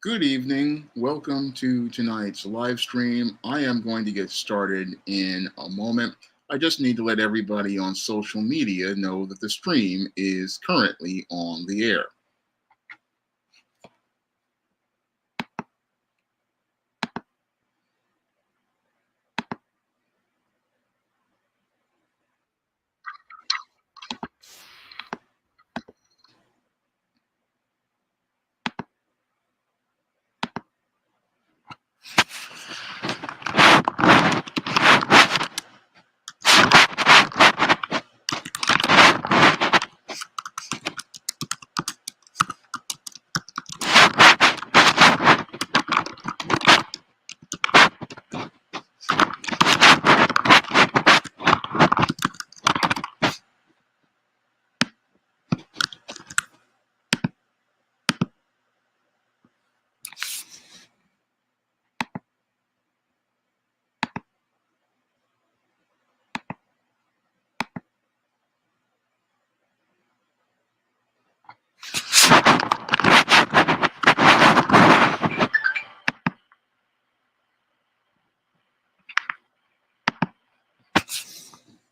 Good evening. Welcome to tonight's live stream. I am going to get started in a moment. I just need to let everybody on social media know that the stream is currently on the air.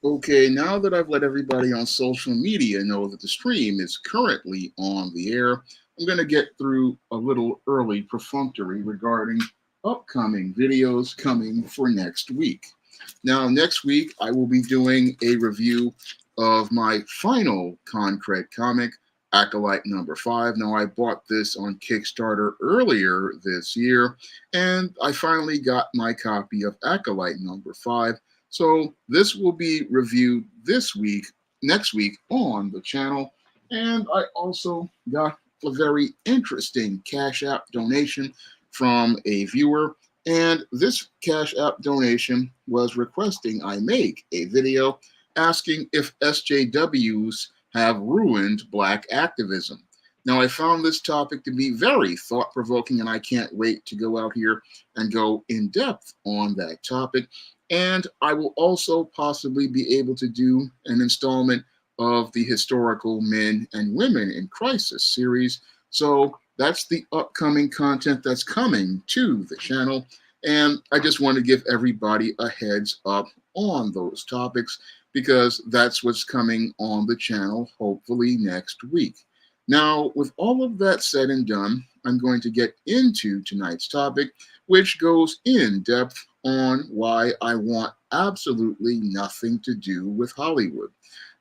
Okay, now that I've let everybody on social media know that the stream is currently on the air, I'm going to get through a little early perfunctory regarding upcoming videos coming for next week. Now, next week, I will be doing a review of my final concrete comic, Acolyte number 5. Now, I bought this on Kickstarter earlier this year, and I finally got my copy of Acolyte number 5. So this will be reviewed this week, next week on the channel. And I also got a very interesting Cash App donation from a viewer. And this Cash App donation was requesting I make a video asking if SJWs have ruined Black activism. Now, I found this topic to be very thought provoking, and I can't wait to go out here and go in depth on that topic. And I will also possibly be able to do an installment of the Historical Men and Women in Crisis series. So that's the upcoming content that's coming to the channel. And I just want to give everybody a heads up on those topics because that's what's coming on the channel hopefully next week. Now, with all of that said and done, I'm going to get into tonight's topic, which goes in depth on why I want absolutely nothing to do with Hollywood.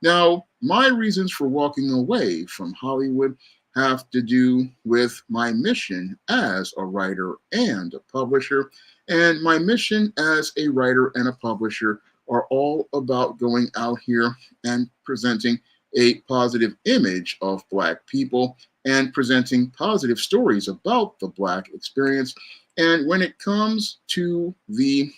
Now, my reasons for walking away from Hollywood have to do with my mission as a writer and a publisher. And my mission as a writer and a publisher are all about going out here and presenting a positive image of Black people and presenting positive stories about the Black experience. And when it comes to the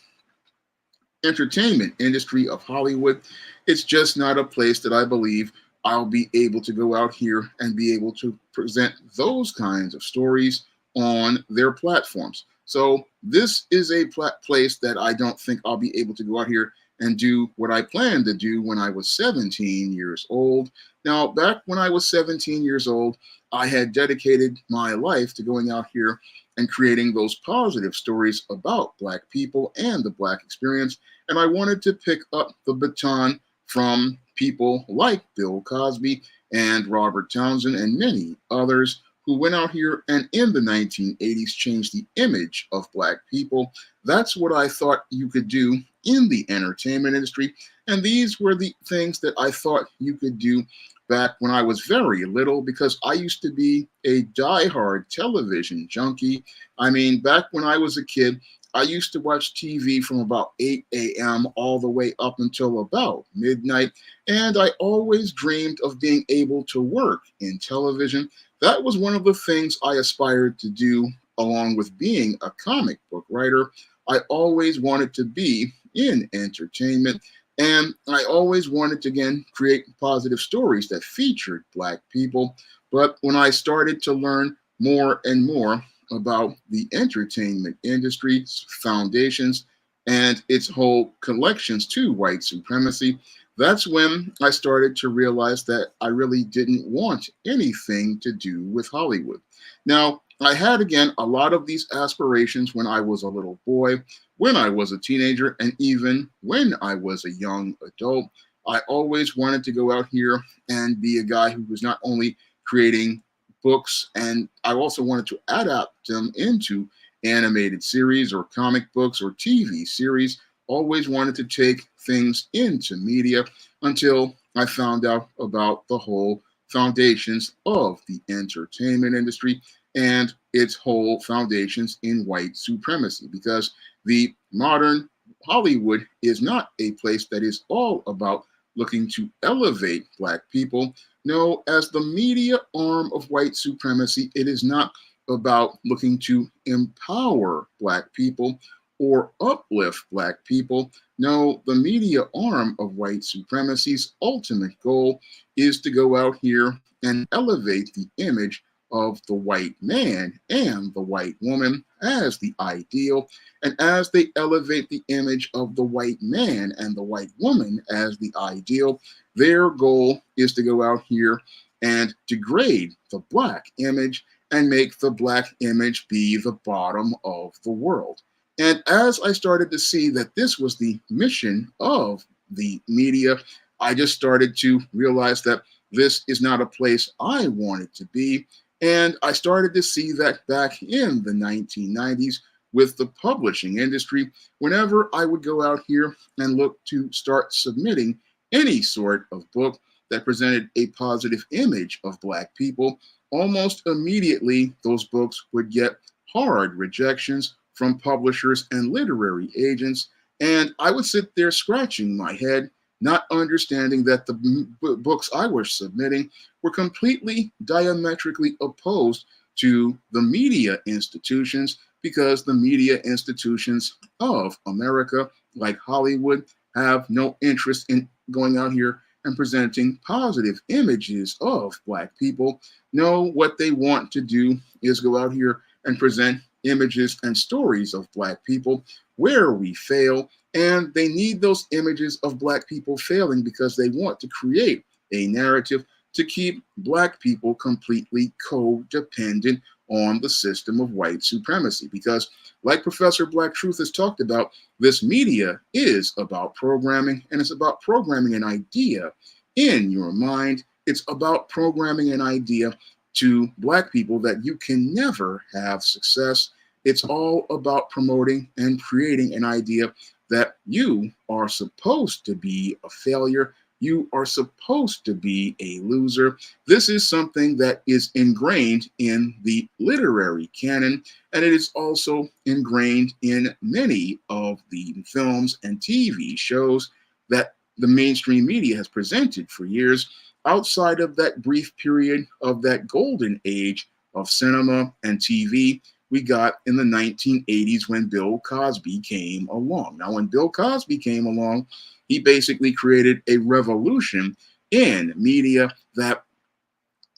entertainment industry of Hollywood, it's just not a place that I believe I'll be able to go out here and be able to present those kinds of stories on their platforms. So this is a place that I don't think I'll be able to go out here and do what I planned to do when I was 17 years old. Now, back when I was 17 years old, I had dedicated my life to going out here and creating those positive stories about Black people and the Black experience. And I wanted to pick up the baton from people like Bill Cosby and Robert Townsend and many others who went out here and in the 1980s changed the image of Black people. That's what I thought you could do in the entertainment industry. And these were the things that I thought you could do back when I was very little, because I used to be a diehard television junkie. I mean, back when I was a kid, I used to watch TV from about 8 a.m. all the way up until about midnight. And I always dreamed of being able to work in television. That was one of the things I aspired to do, along with being a comic book writer. I always wanted to be in entertainment. And I always wanted to, again, create positive stories that featured Black people. But when I started to learn more and more about the entertainment industry's foundations and its whole collections to white supremacy, That's when I started to realize that I really didn't want anything to do with Hollywood. Now, I had again a lot of these aspirations when I was a little boy, when I was a teenager, and even when I was a young adult. I always wanted to go out here and be a guy who was not only creating books, and I also wanted to adapt them into animated series or comic books or TV series. Always wanted to take things into media until I found out about the whole foundations of the entertainment industry and its whole foundations in white supremacy, because the modern Hollywood is not a place that is all about looking to elevate Black people. No, as the media arm of white supremacy, it is not about looking to empower Black people or uplift Black people. No, the media arm of white supremacy's ultimate goal is to go out here and elevate the image of the white man and the white woman as the ideal. And as they elevate the image of the white man and the white woman as the ideal, their goal is to go out here and degrade the Black image and make the Black image be the bottom of the world. And as I started to see that this was the mission of the media, I just started to realize that this is not a place I wanted to be. And I started to see that back in the 1990s with the publishing industry, whenever I would go out here and look to start submitting any sort of book that presented a positive image of Black people, almost immediately those books would get hard rejections from publishers and literary agents. And I would sit there scratching my head, not understanding that the books I was submitting were completely diametrically opposed to the media institutions, because the media institutions of America, like Hollywood, have no interest in going out here and presenting positive images of Black people. No, what they want to do is go out here and present images and stories of Black people where we fail. And they need those images of Black people failing because they want to create a narrative to keep Black people completely codependent on the system of white supremacy. Because, like Professor Black Truth has talked about, this media is about programming, and it's about programming an idea in your mind. It's about programming an idea to Black people that you can never have success. It's all about promoting and creating an idea that you are supposed to be a failure. You are supposed to be a loser. This is something that is ingrained in the literary canon, and it is also ingrained in many of the films and TV shows that the mainstream media has presented for years. Outside of that brief period of that golden age of cinema and TV, we got in the 1980s when Bill Cosby came along. Now, when Bill Cosby came along, he basically created a revolution in media that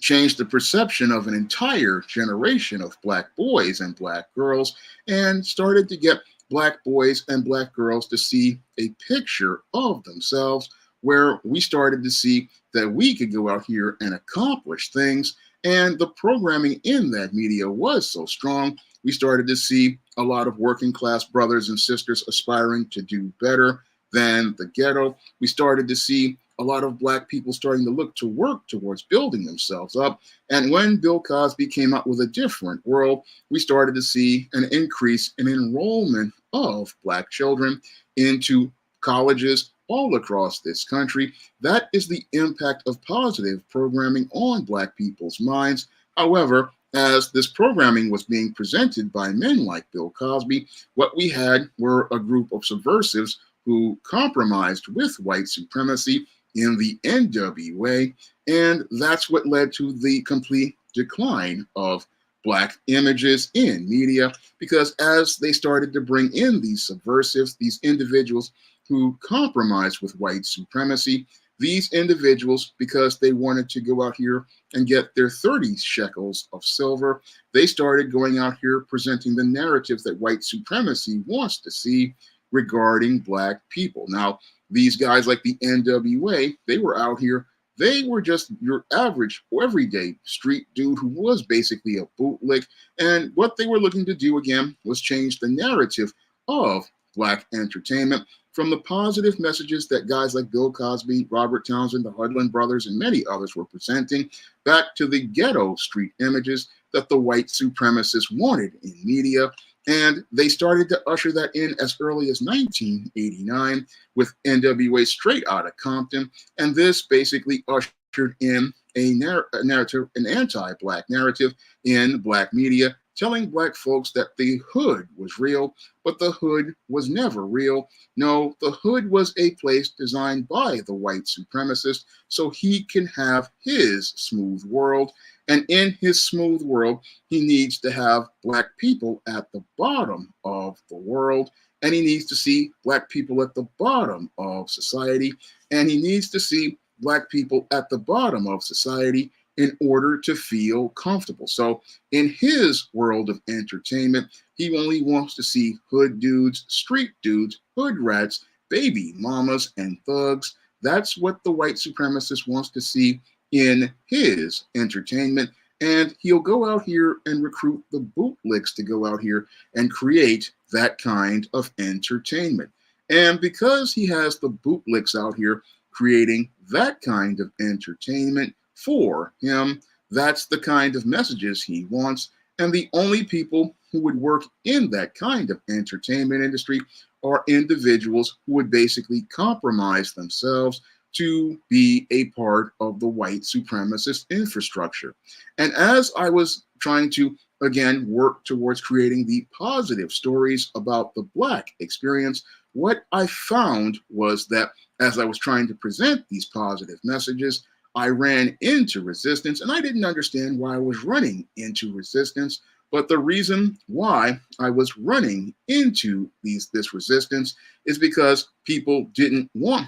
changed the perception of an entire generation of Black boys and Black girls, and started to get Black boys and Black girls to see a picture of themselves, where we started to see that we could go out here and accomplish things. And the programming in that media was so strong, we started to see a lot of working class brothers and sisters aspiring to do better than the ghetto. We started to see a lot of Black people starting to look to work towards building themselves up. And when Bill Cosby came out with A Different World, we started to see an increase in enrollment of Black children into colleges all across this country. That is the impact of positive programming on Black people's minds. However, as this programming was being presented by men like Bill Cosby, what we had were a group of subversives who compromised with white supremacy in the NWA, and that's what led to the complete decline of Black images in media, because as they started to bring in these subversives, these individuals who compromised with white supremacy, these individuals, because they wanted to go out here and get their 30 shekels of silver, they started going out here presenting the narrative that white supremacy wants to see regarding Black people. Now, these guys like the NWA, they were out here. They were just your average, everyday street dude who was basically a bootlick. And what they were looking to do again was change the narrative of black entertainment from the positive messages that guys like Bill Cosby, Robert Townsend, the Hudlin brothers, and many others were presenting, back to the ghetto street images that the white supremacists wanted in media. And they started to usher that in as early as 1989 with NWA Straight Outta Compton. And this basically ushered in a narrative, an anti-black narrative in black media, telling black folks that the hood was real, but the hood was never real. No, the hood was a place designed by the white supremacist so he can have his smooth world. And in his smooth world, he needs to have black people at the bottom of the world. And he needs to see black people at the bottom of society. And he needs to see black people at the bottom of society in order to feel comfortable. So in his world of entertainment, he only wants to see hood dudes, street dudes, hood rats, baby mamas, and thugs. That's what the white supremacist wants to see in his entertainment. And he'll go out here and recruit the bootlicks to go out here and create that kind of entertainment. And because he has the bootlicks out here creating that kind of entertainment for him, that's the kind of messages he wants. And the only people who would work in that kind of entertainment industry are individuals who would basically compromise themselves to be a part of the white supremacist infrastructure. And as I was trying to, again, work towards creating the positive stories about the black experience, what I found was that as I was trying to present these positive messages, I ran into resistance, and I didn't understand why I was running into resistance. But the reason why I was running into this resistance is because people didn't want,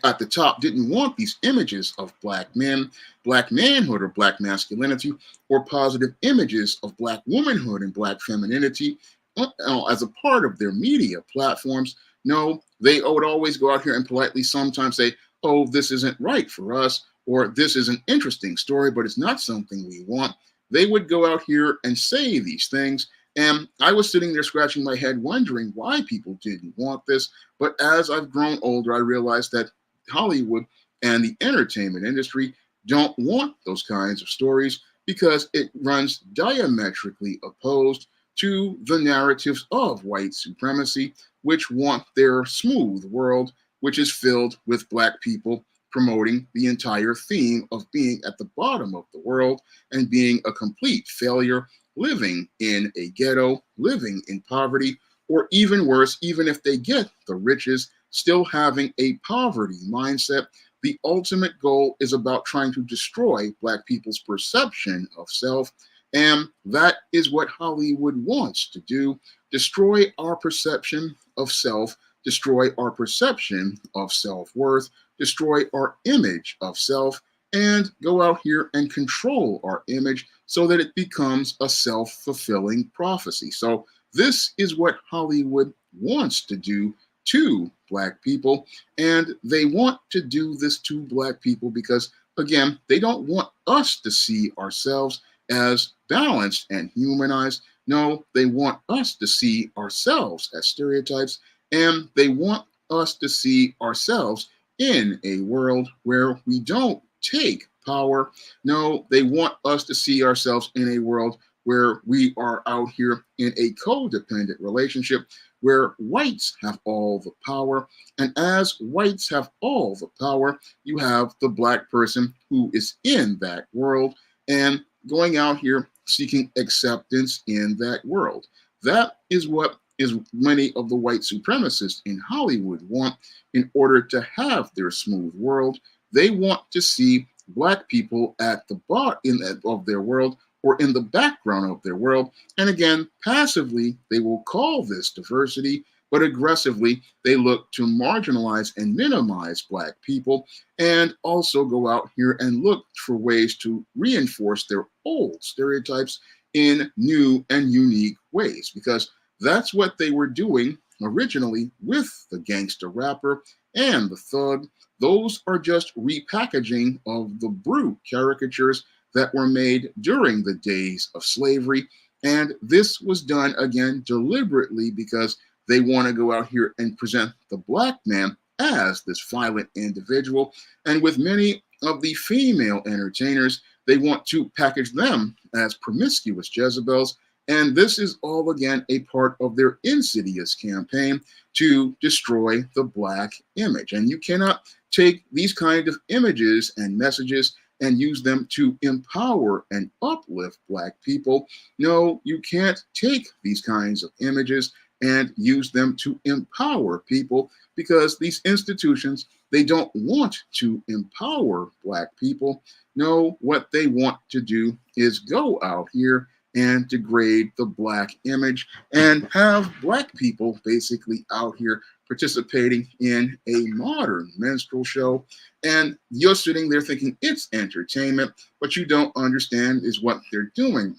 at the top, didn't want these images of black men, black manhood, or black masculinity, or positive images of black womanhood and black femininity as a part of their media platforms. No, they would always go out here and politely sometimes say, oh, this isn't right for us, or this is an interesting story, but it's not something we want. They would go out here and say these things. And I was sitting there scratching my head, wondering why people didn't want this. But as I've grown older, I realized that Hollywood and the entertainment industry don't want those kinds of stories because it runs diametrically opposed to the narratives of white supremacy, which want their smooth world, which is filled with black people promoting the entire theme of being at the bottom of the world and being a complete failure, living in a ghetto, living in poverty, or even worse, even if they get the riches, still having a poverty mindset. The ultimate goal is about trying to destroy black people's perception of self. And that is what Hollywood wants to do: destroy our perception of self, destroy our perception of self-worth, destroy our image of self, and go out here and control our image so that it becomes a self-fulfilling prophecy. So this is what Hollywood wants to do to black people. And they want to do this to black people because, again, they don't want us to see ourselves as balanced and humanized. No, they want us to see ourselves as stereotypes, and they want us to see ourselves in a world where we don't take power. No, they want us to see ourselves in a world where we are out here in a codependent relationship where whites have all the power. And as whites have all the power, you have the black person who is in that world and going out here seeking acceptance in that world. That is what is many of the white supremacists in Hollywood want in order to have their smooth world. They want to see black people at the bottom of their world or in the background of their world. And again, passively, they will call this diversity, but aggressively, they look to marginalize and minimize black people and also go out here and look for ways to reinforce their old stereotypes in new and unique ways, because that's what they were doing originally with the gangster rapper and the thug. Those are just repackaging of the brute caricatures that were made during the days of slavery. And this was done again deliberately because they want to go out here and present the black man as this violent individual. And with many of the female entertainers, they want to package them as promiscuous Jezebels. And this is all again a part of their insidious campaign to destroy the black image. And you cannot take these kind of images and messages and use them to empower and uplift black people. No, you can't take these kinds of images and use them to empower people, because these institutions, they don't want to empower black people. No, what they want to do is go out here and degrade the black image and have black people basically out here participating in a modern minstrel show. And you're sitting there thinking it's entertainment. What you don't understand is what they're doing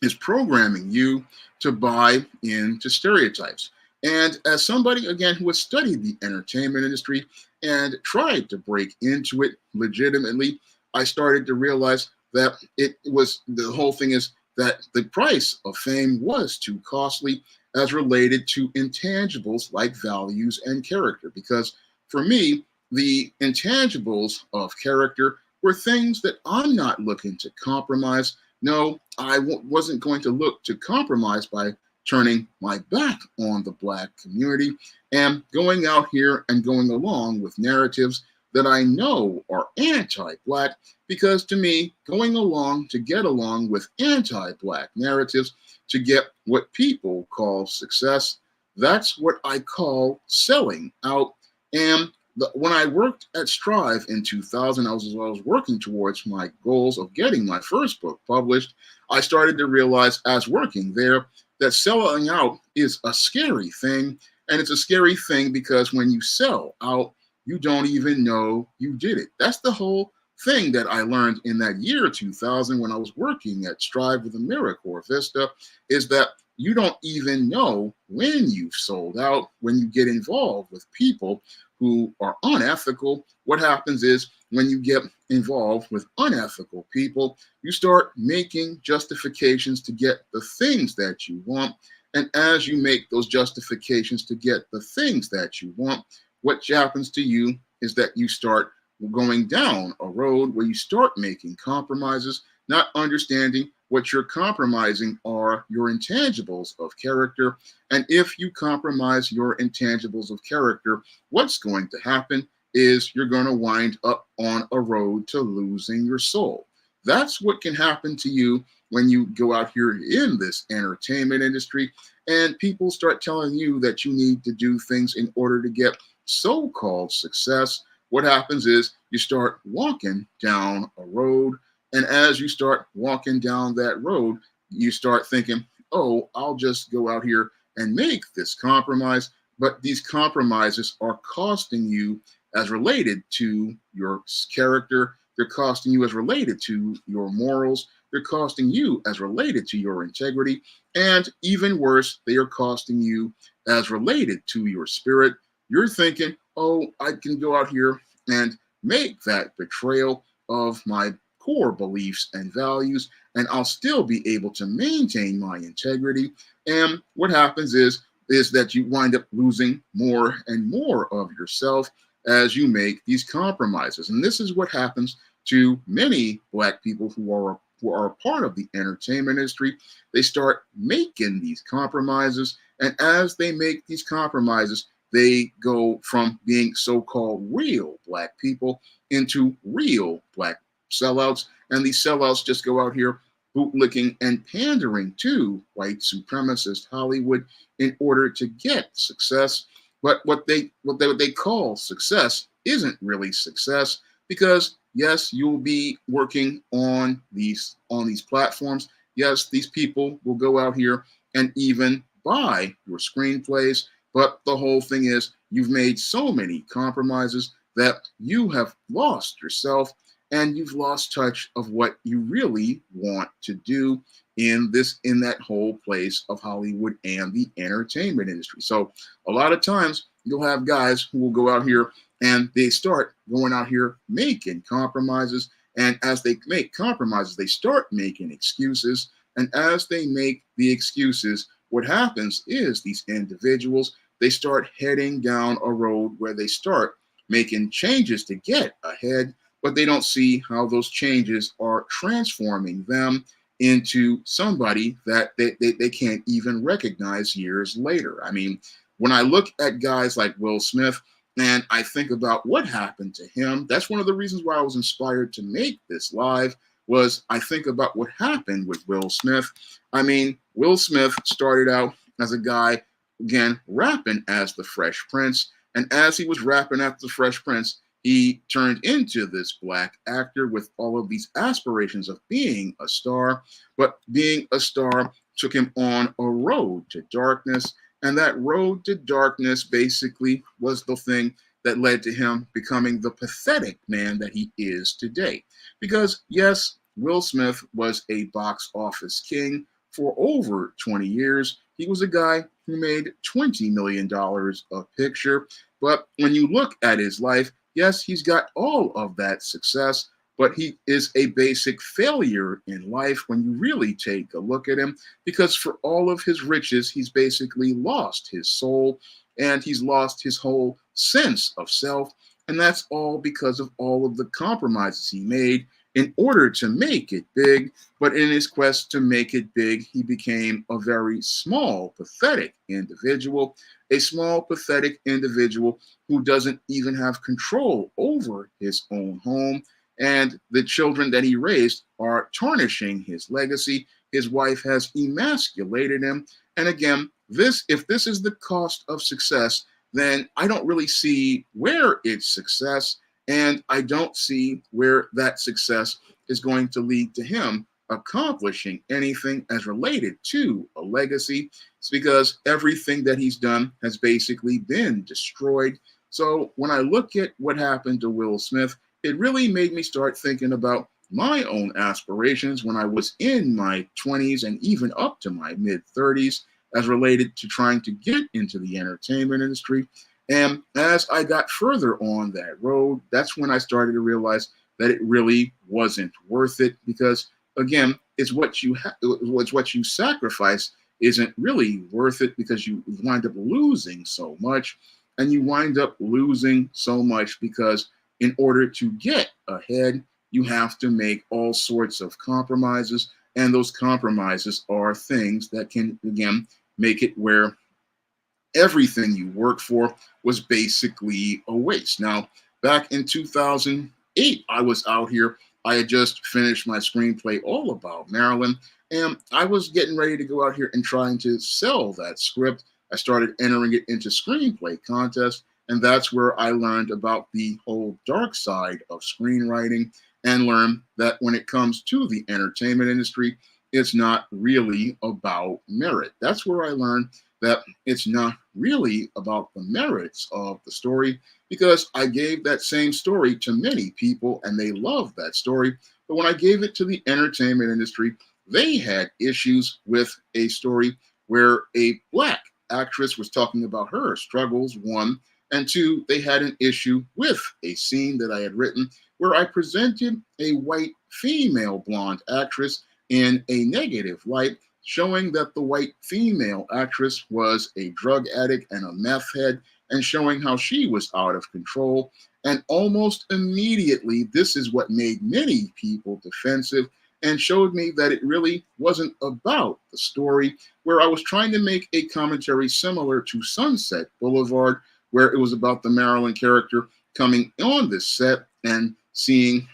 is programming you to buy into stereotypes. And as somebody, again, who has studied the entertainment industry and tried to break into it legitimately, I started to realize that the whole thing is that the price of fame was too costly as related to intangibles like values and character. Because for me, the intangibles of character were things that I'm not looking to compromise. No, I wasn't going to look to compromise by turning my back on the black community and going out here and going along with narratives that I know are anti-black, because to me, going along to get along with anti-black narratives to get what people call success, that's what I call selling out. And when I worked at Strive in 2000, I was working towards my goals of getting my first book published. I started to realize as working there that selling out is a scary thing. And it's a scary thing because when you sell out, you don't even know you did it. That's the whole thing that I learned in that year 2000 when I was working at Strive with AmeriCorps Vista, is that you don't even know when you've sold out. When you get involved with people who are unethical, what happens is when you get involved with unethical people, you start making justifications to get the things that you want. And as you make those justifications to get the things that you want, what happens to you is that you start going down a road where you start making compromises, not understanding what you're compromising are your intangibles of character. And if you compromise your intangibles of character, what's going to happen is you're going to wind up on a road to losing your soul. That's what can happen to you when you go out here in this entertainment industry and people start telling you that you need to do things in order to get so-called success. What happens is you start walking down a road, and as you start walking down that road, you start thinking, oh, I'll just go out here and make this compromise. But these compromises are costing you as related to your character. They're costing you as related to your morals. They're costing you as related to your integrity. And even worse, they are costing you as related to your spirit. You're thinking, oh, I can go out here and make that betrayal of my core beliefs and values, and I'll still be able to maintain my integrity. And what happens is that you wind up losing more and more of yourself as you make these compromises. And this is what happens to many black people who are a part of the entertainment industry. They start making these compromises, and as they make these compromises, they go from being so-called real black people into real black sellouts. And these sellouts just go out here bootlicking and pandering to white supremacist Hollywood in order to get success. But what they call success isn't really success, because yes, you'll be working on these platforms. Yes, these people will go out here and even buy your screenplays. But the whole thing is you've made so many compromises that you have lost yourself. and you've lost touch of what you really want to do in that whole place of Hollywood and the entertainment industry. So a lot of times you'll have guys who will go out here and they start going out here making compromises. And as they make compromises, they start making excuses. And as they make the excuses, what happens is these individuals, they start heading down a road where they start making changes to get ahead, but they don't see how those changes are transforming them into somebody that they can't even recognize years later. I mean, when I look at guys like Will Smith and I think about what happened to him, that's one of the reasons why I was inspired to make this live was I think about what happened with Will Smith. I mean, Will Smith started out as a guy, again, rapping as the Fresh Prince. And as he was rapping as the Fresh Prince, he turned into this black actor with all of these aspirations of being a star. But being a star took him on a road to darkness. And that road to darkness basically was the thing that led to him becoming the pathetic man that he is today. Because, yes, Will Smith was a box office king for over 20 years. He was a guy who made $20 million a picture. But when you look at his life, yes, he's got all of that success, but he is a basic failure in life when you really take a look at him, because for all of his riches, he's basically lost his soul and he's lost his whole sense of self. And that's all because of all of the compromises he made in order to make it big. But in his quest to make it big, he became a very small, pathetic individual, a small, pathetic individual who doesn't even have control over his own home. And the children that he raised are tarnishing his legacy. His wife has emasculated him. And again, if this is the cost of success, then I don't really see where it's success. And I don't see where that success is going to lead to him accomplishing anything as related to a legacy. It's because everything that he's done has basically been destroyed. So when I look at what happened to Will Smith, it really made me start thinking about my own aspirations when I was in my 20s and even up to my mid 30s as related to trying to get into the entertainment industry. And as I got further on that road, that's when I started to realize that it really wasn't worth it, because again, it's what you sacrifice isn't really worth it, because you wind up losing so much, and you wind up losing so much because in order to get ahead, you have to make all sorts of compromises, and those compromises are things that can again make it where everything you work for was basically a waste. Now, back in 2008, I was out here. I had just finished my screenplay all about Maryland, and I was getting ready to go out here and trying to sell that script. I started entering it into screenplay contests, and that's where I learned about the whole dark side of screenwriting and learned that when it comes to the entertainment industry, it's not really about merit. That's where I learned that it's not really about the merits of the story, because I gave that same story to many people and they loved that story. But when I gave it to the entertainment industry, they had issues with a story where a black actress was talking about her struggles, one, and two, they had an issue with a scene that I had written where I presented a white female blonde actress in a negative light, showing that the white female actress was a drug addict and a meth head, and showing how she was out of control. And almost immediately, this is what made many people defensive and showed me that it really wasn't about the story, where I was trying to make a commentary similar to Sunset Boulevard, where it was about the Marilyn character coming on this set and seeing,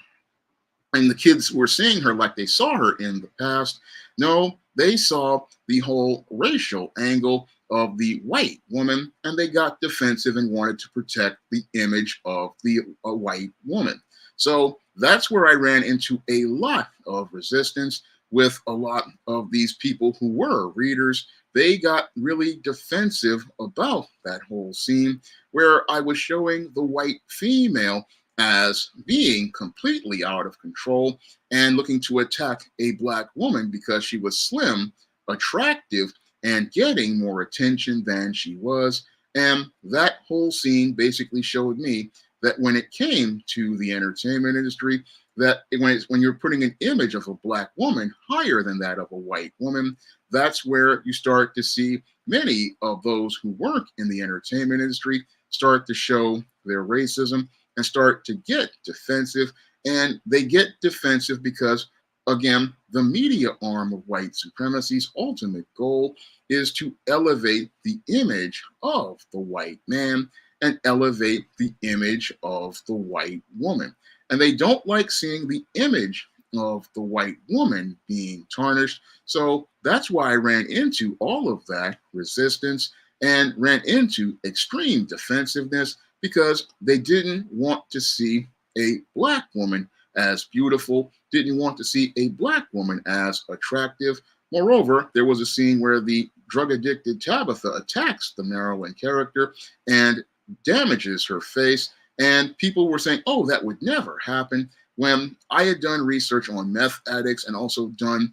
and the kids were seeing her like they saw her in the past. No, they saw the whole racial angle of the white woman, and they got defensive and wanted to protect the image of the white woman. So that's where I ran into a lot of resistance with a lot of these people who were readers. They got really defensive about that whole scene where I was showing the white female as being completely out of control and looking to attack a black woman because she was slim, attractive, and getting more attention than she was. And that whole scene basically showed me that when it came to the entertainment industry, that when you're putting an image of a black woman higher than that of a white woman, that's where you start to see many of those who work in the entertainment industry start to show their racism and start to get defensive. And they get defensive because, again, the media arm of white supremacy's ultimate goal is to elevate the image of the white man and elevate the image of the white woman. And they don't like seeing the image of the white woman being tarnished. So that's why I ran into all of that resistance and ran into extreme defensiveness because they didn't want to see a black woman as beautiful, didn't want to see a black woman as attractive. Moreover, there was a scene where the drug addicted Tabitha attacks the Marilyn character and damages her face. And people were saying, oh, that would never happen. When I had done research on meth addicts and also done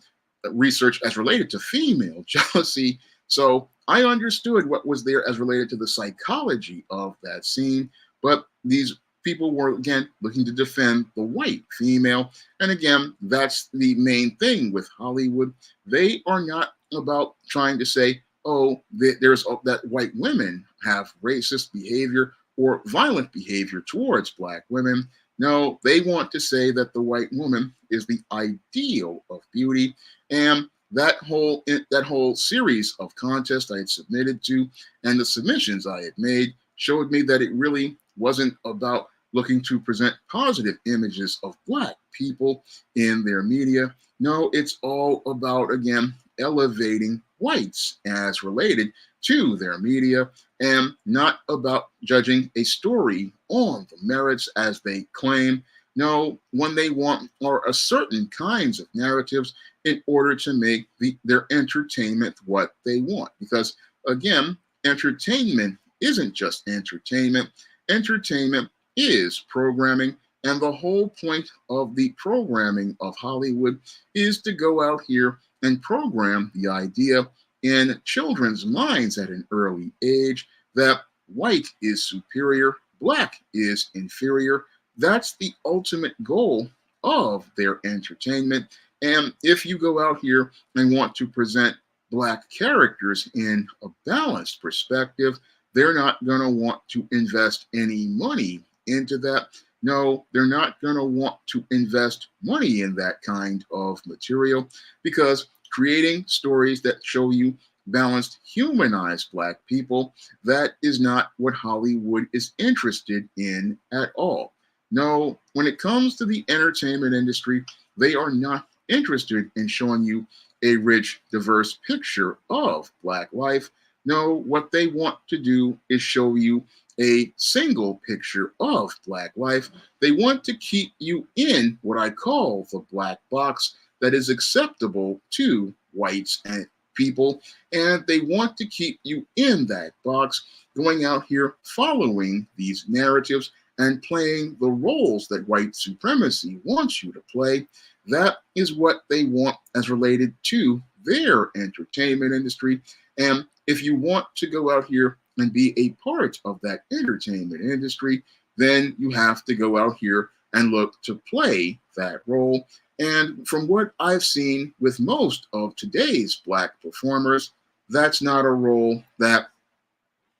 research as related to female jealousy. So I understood what was there as related to the psychology of that scene. But these people were, again, looking to defend the white female. And again, that's the main thing with Hollywood. They are not about trying to say, oh, there's that white women have racist behavior or violent behavior towards black women. No, they want to say that the white woman is the ideal of beauty. And that whole series of contests I had submitted to and the submissions I had made showed me that it really wasn't about looking to present positive images of black people in their media. No, it's all about, again, elevating whites as related to their media and not about judging a story on the merits as they claim. No, when they want are a certain kinds of narratives in order to make their entertainment what they want. Because again, entertainment isn't just entertainment. Entertainment is programming. And the whole point of the programming of Hollywood is to go out here and program the idea in children's minds at an early age that white is superior, black is inferior. That's the ultimate goal of their entertainment. And if you go out here and want to present black characters in a balanced perspective, they're not going to want to invest any money into that. No, they're not going to want to invest money in that kind of material because creating stories that show you balanced, humanized black people, that is not what Hollywood is interested in at all. No, when it comes to the entertainment industry, they are not interested in showing you a rich, diverse picture of black life. No, what they want to do is show you a single picture of black life. They want to keep you in what I call the black box that is acceptable to whites and people, and they want to keep you in that box, going out here following these narratives and playing the roles that white supremacy wants you to play. That is what they want as related to their entertainment industry. And if you want to go out here and be a part of that entertainment industry, then you have to go out here and look to play that role. And from what I've seen with most of today's black performers, that's not a role that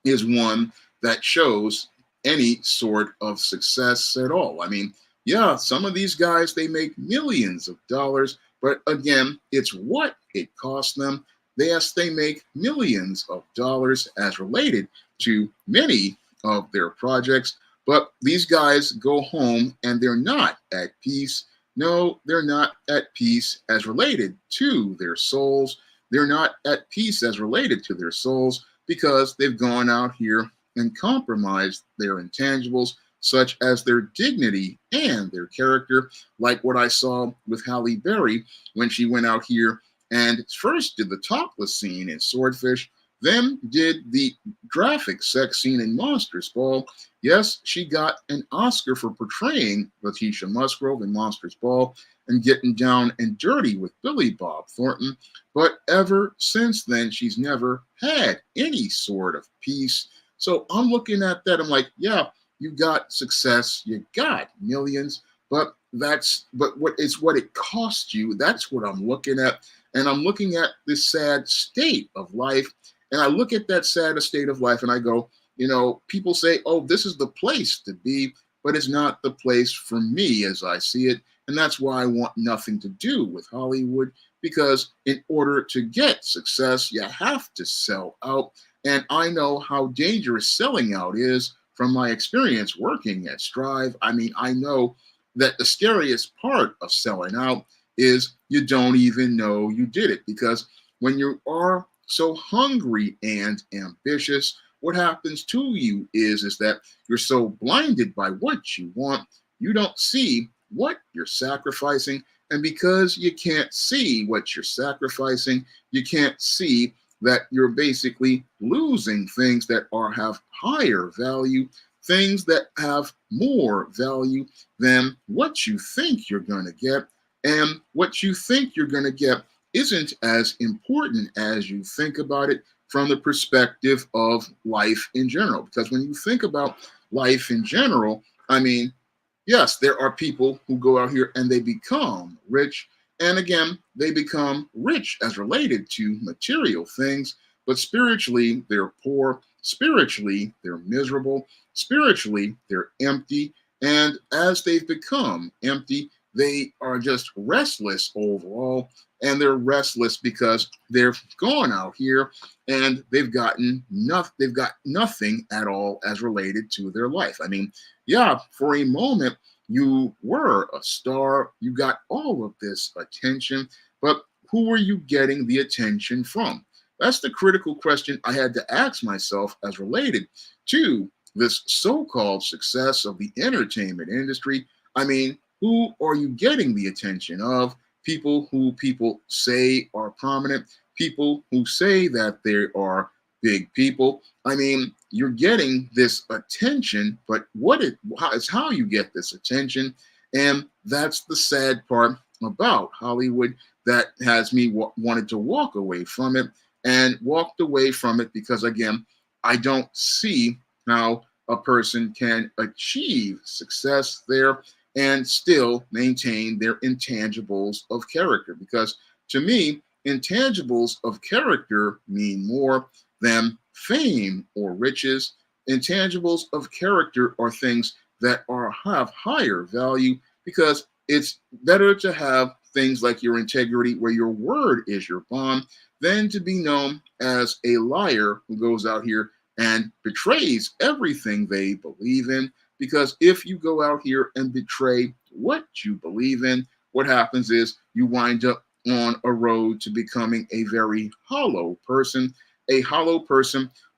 is one that shows any sort of success at all. I mean, yeah, some of these guys, they make millions of dollars, but again, it's what it costs them. Yes, they make millions of dollars as related to many of their projects, but these guys go home and they're not at peace. No, they're not at peace as related to their souls. They're not at peace as related to their souls because they've gone out here and compromised their intangibles, such as their dignity and their character, like what I saw with Halle Berry when she went out here and first did the topless scene in Swordfish, then did the graphic sex scene in Monsters Ball. Yes, she got an Oscar for portraying Letitia Musgrove in Monsters Ball and getting down and dirty with Billy Bob Thornton. But ever since then, she's never had any sort of peace. So I'm looking at that. I'm like, yeah, you got success, you got millions, but what it cost you. That's what I'm looking at. And I'm looking at this sad state of life. And I look at that sad state of life and I go, people say, oh, this is the place to be, but it's not the place for me as I see it. And that's why I want nothing to do with Hollywood, because in order to get success, you have to sell out. And I know how dangerous selling out is from my experience working at Strive. I mean, I know that the scariest part of selling out is you don't even know you did it, because when you are so hungry and ambitious, what happens to you is that you're so blinded by what you want, you don't see what you're sacrificing. And because you can't see what you're sacrificing, you can't see that you're basically losing things that have higher value, things that have more value than what you think you're going to get. And what you think you're going to get isn't as important as you think about it from the perspective of life in general. Because when you think about life in general, I mean, yes, there are people who go out here and they become rich. And again, they become rich as related to material things, but spiritually, they're poor. Spiritually, they're miserable. Spiritually, they're empty. And as they've become empty, they are just restless overall. And they're restless because they've gone out here and they've got nothing at all as related to their life. I mean, yeah, for a moment, you were a star, you got all of this attention, but who were you getting the attention from? That's the critical question I had to ask myself as related to this so-called success of the entertainment industry. I mean, who are you getting the attention of? People who people say are prominent, people who say that they are big people. I mean, you're getting this attention, but it's how you get this attention. And that's the sad part about Hollywood that has me wanted to walk away from it, and walked away from it because, again, I don't see how a person can achieve success there and still maintain their intangibles of character. Because to me, intangibles of character mean more than fame or riches. Intangibles of character are things that have higher value, because it's better to have things like your integrity, where your word is your bond, than to be known as a liar who goes out here and betrays everything they believe in. Because if you go out here and betray what you believe in, what happens is you wind up on a road to becoming a very hollow person,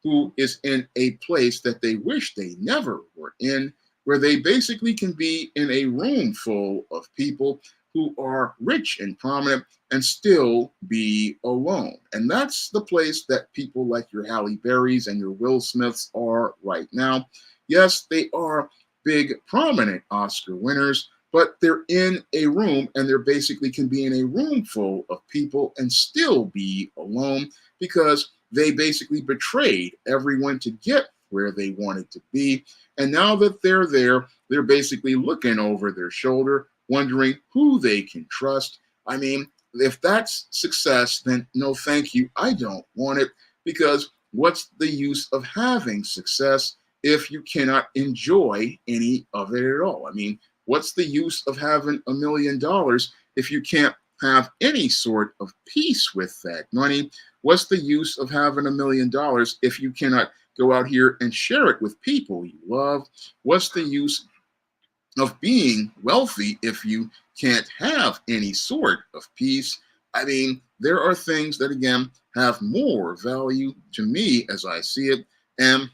who is in a place that they wish they never were in, where they basically can be in a room full of people who are rich and prominent and still be alone. And that's the place that people like your Halle Berrys and your Will Smiths are right now. Yes, they are big, prominent Oscar winners, but they're in a room, and they're basically can be in a room full of people and still be alone, because they basically betrayed everyone to get where they wanted to be. And now that they're there, they're basically looking over their shoulder, wondering who they can trust. I mean, if that's success, then no thank you. I don't want it, because what's the use of having success if you cannot enjoy any of it at all? I mean, what's the use of having $1 million if you can't have any sort of peace with that money? What's the use of having $1 million if you cannot go out here and share it with people you love? What's the use of being wealthy if you can't have any sort of peace? I mean, there are things that, again, have more value to me as I see it. And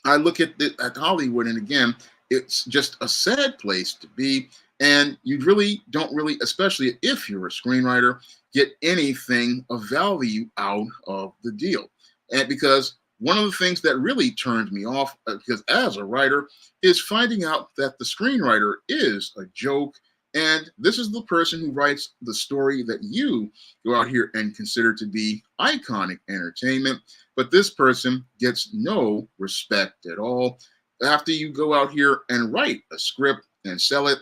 I look at Hollywood, and again, it's just a sad place to be. And you really don't really, especially if you're a screenwriter, get anything of value out of the deal. And because one of the things that really turned me off, because as a writer, is finding out that the screenwriter is a joke. And this is the person who writes the story that you go out here and consider to be iconic entertainment. But this person gets no respect at all. After you go out here and write a script and sell it,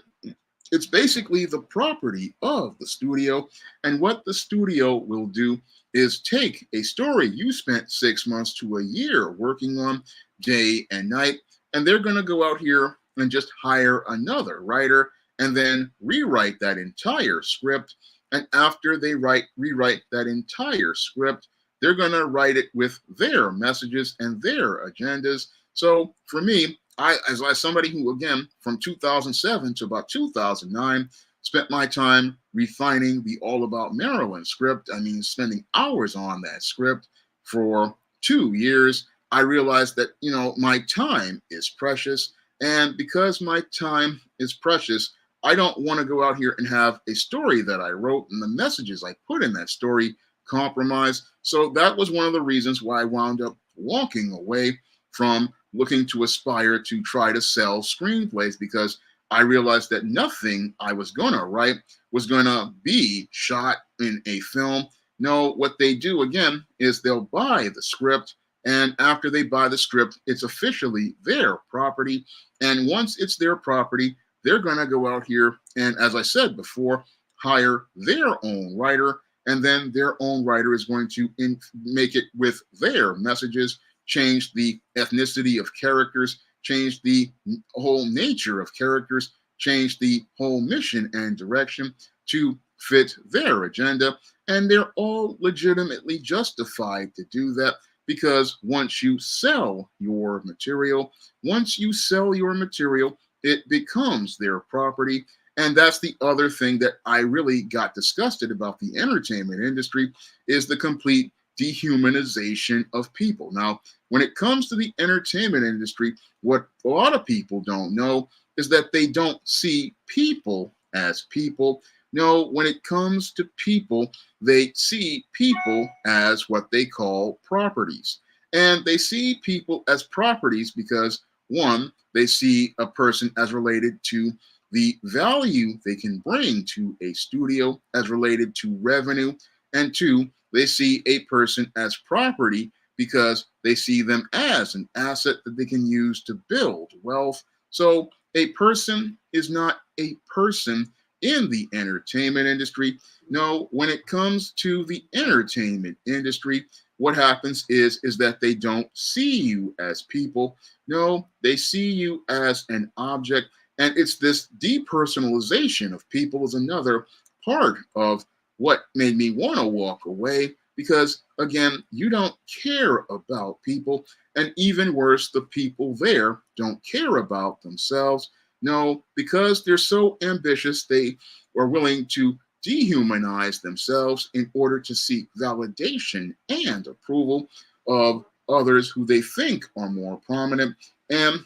it's basically the property of the studio. And what the studio will do is take a story you spent 6 months to a year working on day and night, and they're going to go out here and just hire another writer and then rewrite that entire script. And after they rewrite that entire script, they're going to write it with their messages and their agendas. So for me, as somebody who, again, from 2007 to about 2009, spent my time refining the All About Maryland script. I mean, spending hours on that script for 2 years. I realized that, my time is precious. And because my time is precious, I don't want to go out here and have a story that I wrote and the messages I put in that story compromised. So that was one of the reasons why I wound up walking away from looking to aspire to try to sell screenplays, because I realized that nothing I was going to write was going to be shot in a film. No, what they do, again, is they'll buy the script. And after they buy the script, it's officially their property. And once it's their property, they're going to go out here and, as I said before, hire their own writer. And then their own writer is going to make it with their messages, change the ethnicity of characters, change the whole nature of characters, change the whole mission and direction to fit their agenda. And they're all legitimately justified to do that, because once you sell your material, it becomes their property. And that's the other thing that I really got disgusted about the entertainment industry, is the complete dehumanization of people. Now, when it comes to the entertainment industry, what a lot of people don't know is that they don't see people as people. No, when it comes to people, they see people as what they call properties. And they see people as properties because, one, they see a person as related to the value they can bring to a studio, as related to revenue, and two, they see a person as property because they see them as an asset that they can use to build wealth. So a person is not a person in the entertainment industry. No, when it comes to the entertainment industry, what happens is that they don't see you as people. No, they see you as an object. And it's this depersonalization of people is another part of what made me want to walk away, because, again, you don't care about people. And even worse, the people there don't care about themselves. No, because they're so ambitious, they are willing to dehumanize themselves in order to seek validation and approval of others who they think are more prominent. And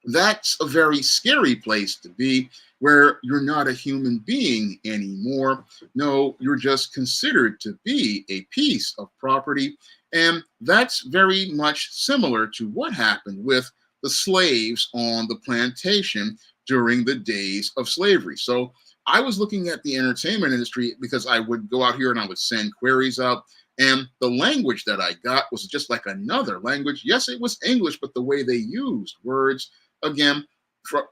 that's a very scary place to be, where you're not a human being anymore. No, you're just considered to be a piece of property. And that's very much similar to what happened with the slaves on the plantation during the days of slavery. So I was looking at the entertainment industry because I would go out here and I would send queries out. And the language that I got was just like another language. Yes, it was English, but the way they used words, again,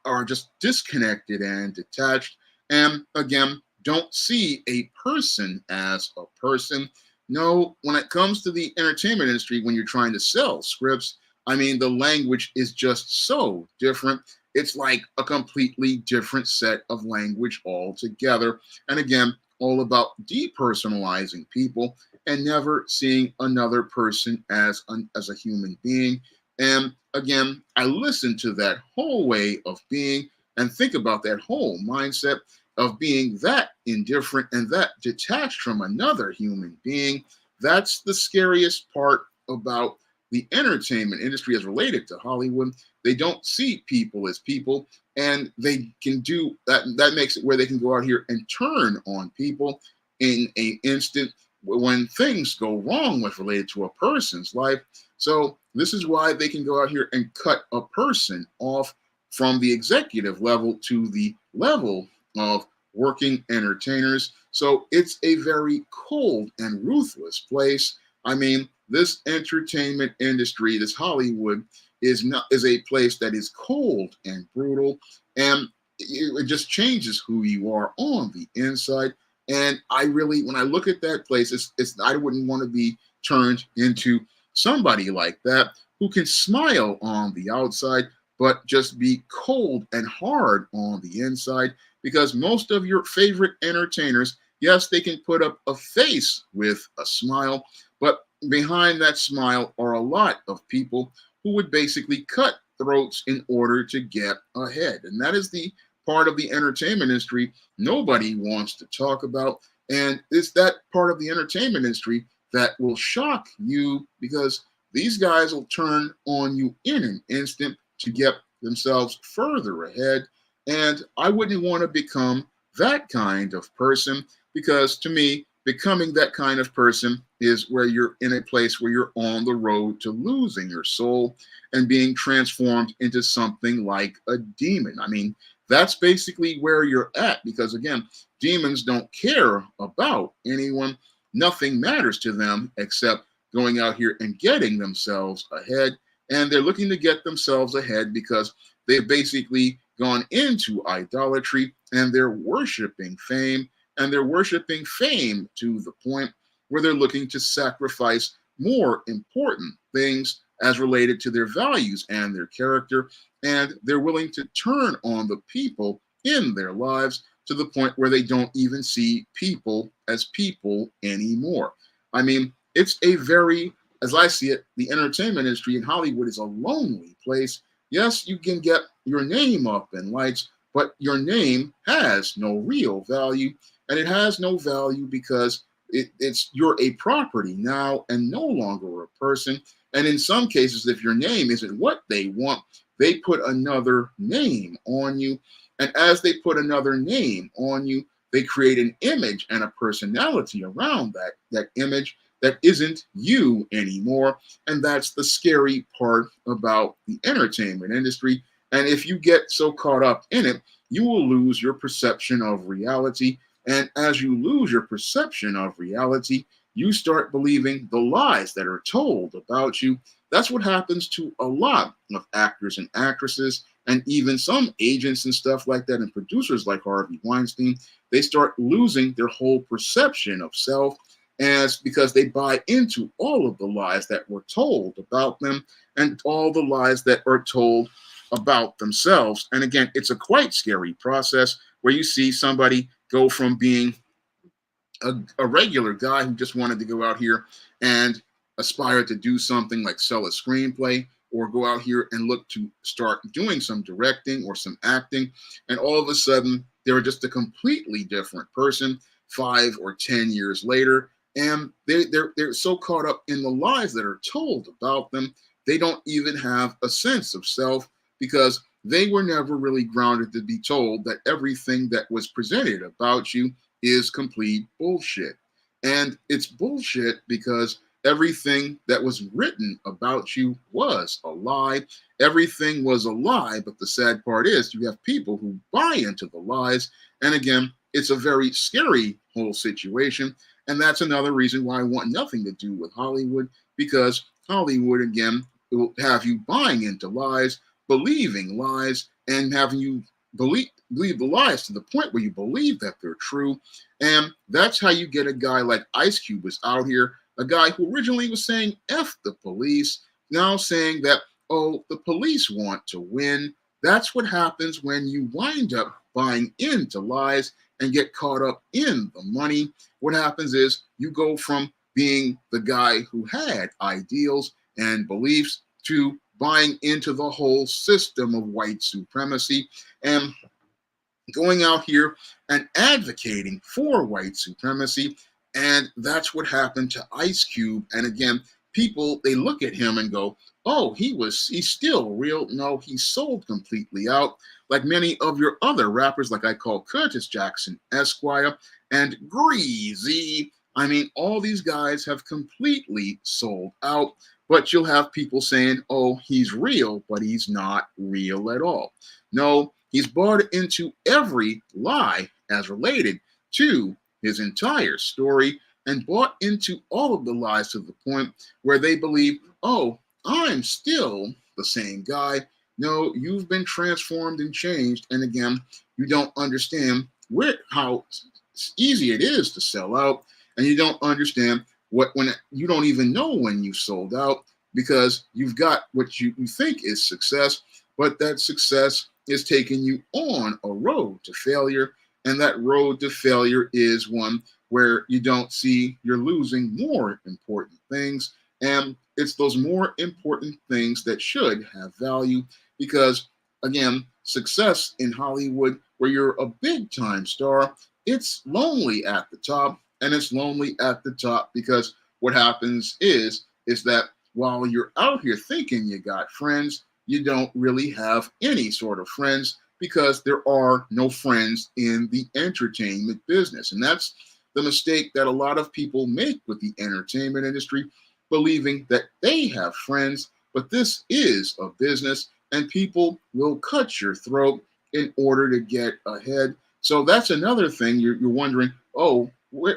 are just disconnected and detached. And again, don't see a person as a person. No, when it comes to the entertainment industry, when you're trying to sell scripts, I mean, the language is just so different. It's like a completely different set of language altogether. And again, all about depersonalizing people and never seeing another person as a human being. And again, I listen to that whole way of being and think about that whole mindset of being that indifferent and that detached from another human being. That's the scariest part about the entertainment industry as related to Hollywood. They don't see people as people, and they can do that. That makes it where they can go out here and turn on people in an instant. when things go wrong with related to a person's life. So this is why they can go out here and cut a person off from the executive level to the level of working entertainers. So it's a very cold and ruthless place. I mean, this entertainment industry, this Hollywood, is a place that is cold and brutal, and it just changes who you are on the inside. And I really, when I look at that place, it's I wouldn't want to be turned into somebody like that who can smile on the outside, but just be cold and hard on the inside. Because most of your favorite entertainers, yes, they can put up a face with a smile, but behind that smile are a lot of people who would basically cut throats in order to get ahead. And that is the part of the entertainment industry nobody wants to talk about. And it's that part of the entertainment industry that will shock you, because these guys will turn on you in an instant to get themselves further ahead. And I wouldn't want to become that kind of person, because to me, becoming that kind of person is where you're in a place where you're on the road to losing your soul and being transformed into something like a demon. I mean, that's basically where you're at, because again, demons don't care about anyone. Nothing matters to them except going out here and getting themselves ahead. And they're looking to get themselves ahead because they've basically gone into idolatry and they're worshiping fame. And they're worshiping fame to the point where they're looking to sacrifice more important things as related to their values and their character. And they're willing to turn on the people in their lives to the point where they don't even see people as people anymore. I mean, it's a very, as I see it, the entertainment industry in Hollywood is a lonely place. Yes, you can get your name up in lights, but your name has no real value. And it has no value because it's you're a property now and no longer a person. And in some cases, if your name isn't what they want, they put another name on you. And as they put another name on you, they create an image and a personality around that image that isn't you anymore. And that's the scary part about the entertainment industry. And if you get so caught up in it, you will lose your perception of reality. And as you lose your perception of reality, you start believing the lies that are told about you. That's what happens to a lot of actors and actresses, and even some agents and stuff like that, and producers like Harvey Weinstein. They start losing their whole perception of self, as because they buy into all of the lies that were told about them and all the lies that are told about themselves. And again, it's a quite scary process where you see somebody go from being a regular guy who just wanted to go out here and aspire to do something like sell a screenplay or go out here and look to start doing some directing or some acting. And all of a sudden, they're just a completely different person 5 or 10 years later. And they're so caught up in the lies that are told about them, they don't even have a sense of self, because they were never really grounded to be told that everything that was presented about you is complete bullshit. And it's bullshit because everything that was written about you was a lie. Everything was a lie, but the sad part is you have people who buy into the lies. And again, it's a very scary whole situation. And that's another reason why I want nothing to do with Hollywood, because Hollywood, again, will have you buying into lies, believing lies, and having you believe the lies to the point where you believe that they're true. And that's how you get a guy like Ice Cube is out here, a guy who originally was saying F the police, now saying that, oh, the police want to win. That's what happens when you wind up buying into lies and get caught up in the money. What happens is you go from being the guy who had ideals and beliefs to buying into the whole system of white supremacy and going out here and advocating for white supremacy. And that's what happened to Ice Cube. And again, people, they look at him and go, oh, he's still real. No, he's sold completely out. Like many of your other rappers, like I call Curtis Jackson Esquire and Greasy. I mean, all these guys have completely sold out, but you'll have people saying, oh, he's real, but he's not real at all. No, he's bought into every lie as related to his entire story and bought into all of the lies to the point where they believe, oh, I'm still the same guy. No, you've been transformed and changed. And again, you don't understand how easy it is to sell out, and you don't understand when you don't even know when you sold out because you've got what you think is success, but that success is taking you on a road to failure, and that road to failure is one where you don't see you're losing more important things, and it's those more important things that should have value because again, success in Hollywood where you're a big time star, it's lonely at the top, and it's lonely at the top because what happens is that while you're out here thinking you got friends, you don't really have any sort of friends because there are no friends in the entertainment business. And that's the mistake that a lot of people make with the entertainment industry, believing that they have friends, but this is a business and people will cut your throat in order to get ahead. So that's another thing you're wondering, oh,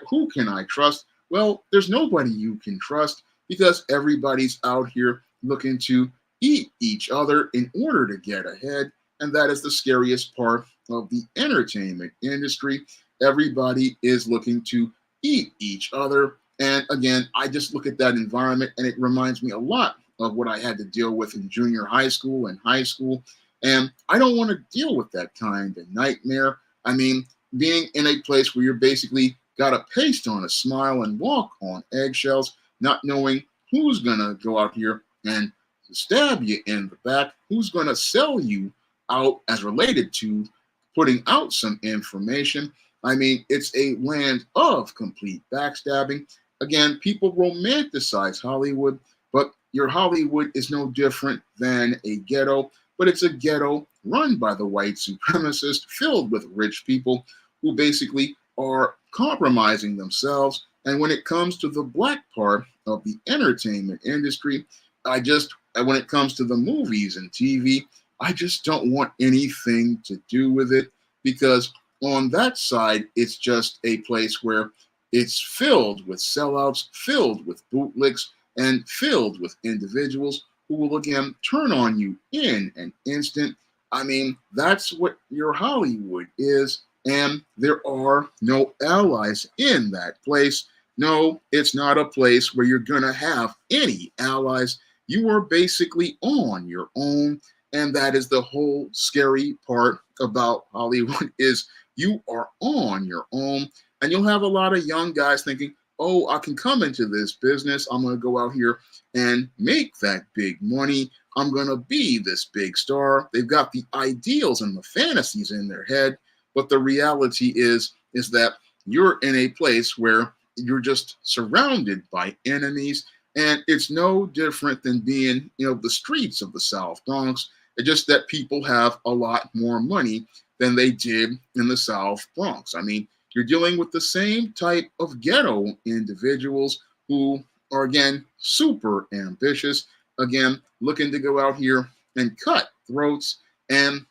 who can I trust? Well, there's nobody you can trust because everybody's out here looking to eat each other in order to get ahead. And that is the scariest part of the entertainment industry. Everybody is looking to eat each other. And again, I just look at that environment and it reminds me a lot of what I had to deal with in junior high school and high school. And I don't want to deal with that kind of nightmare. I mean, being in a place where you're basically got to paste on a smile and walk on eggshells, not knowing who's going to go out here and stab you in the back, who's going to sell you out as related to putting out some information. I mean, it's a land of complete backstabbing. Again, people romanticize Hollywood, but your Hollywood is no different than a ghetto, but it's a ghetto run by the white supremacists, filled with rich people who basically are compromising themselves. And when it comes to the black part of the entertainment industry, when it comes to the movies and TV, I just don't want anything to do with it because on that side, it's just a place where it's filled with sellouts, filled with bootlicks, and filled with individuals who will again turn on you in an instant. I mean, that's what your Hollywood is, and there are no allies in that place. No, it's not a place where you're going to have any allies. You are basically on your own, and that is the whole scary part about Hollywood is you are on your own, and you'll have a lot of young guys thinking, oh, I can come into this business. I'm going to go out here and make that big money. I'm going to be this big star. They've got the ideals and the fantasies in their head, but the reality is that you're in a place where you're just surrounded by enemies, and it's no different than being, the streets of the South Bronx. It's just that people have a lot more money than they did in the South Bronx. I mean, you're dealing with the same type of ghetto individuals who are, again, super ambitious, again, looking to go out here and cut throats, and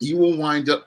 you will wind up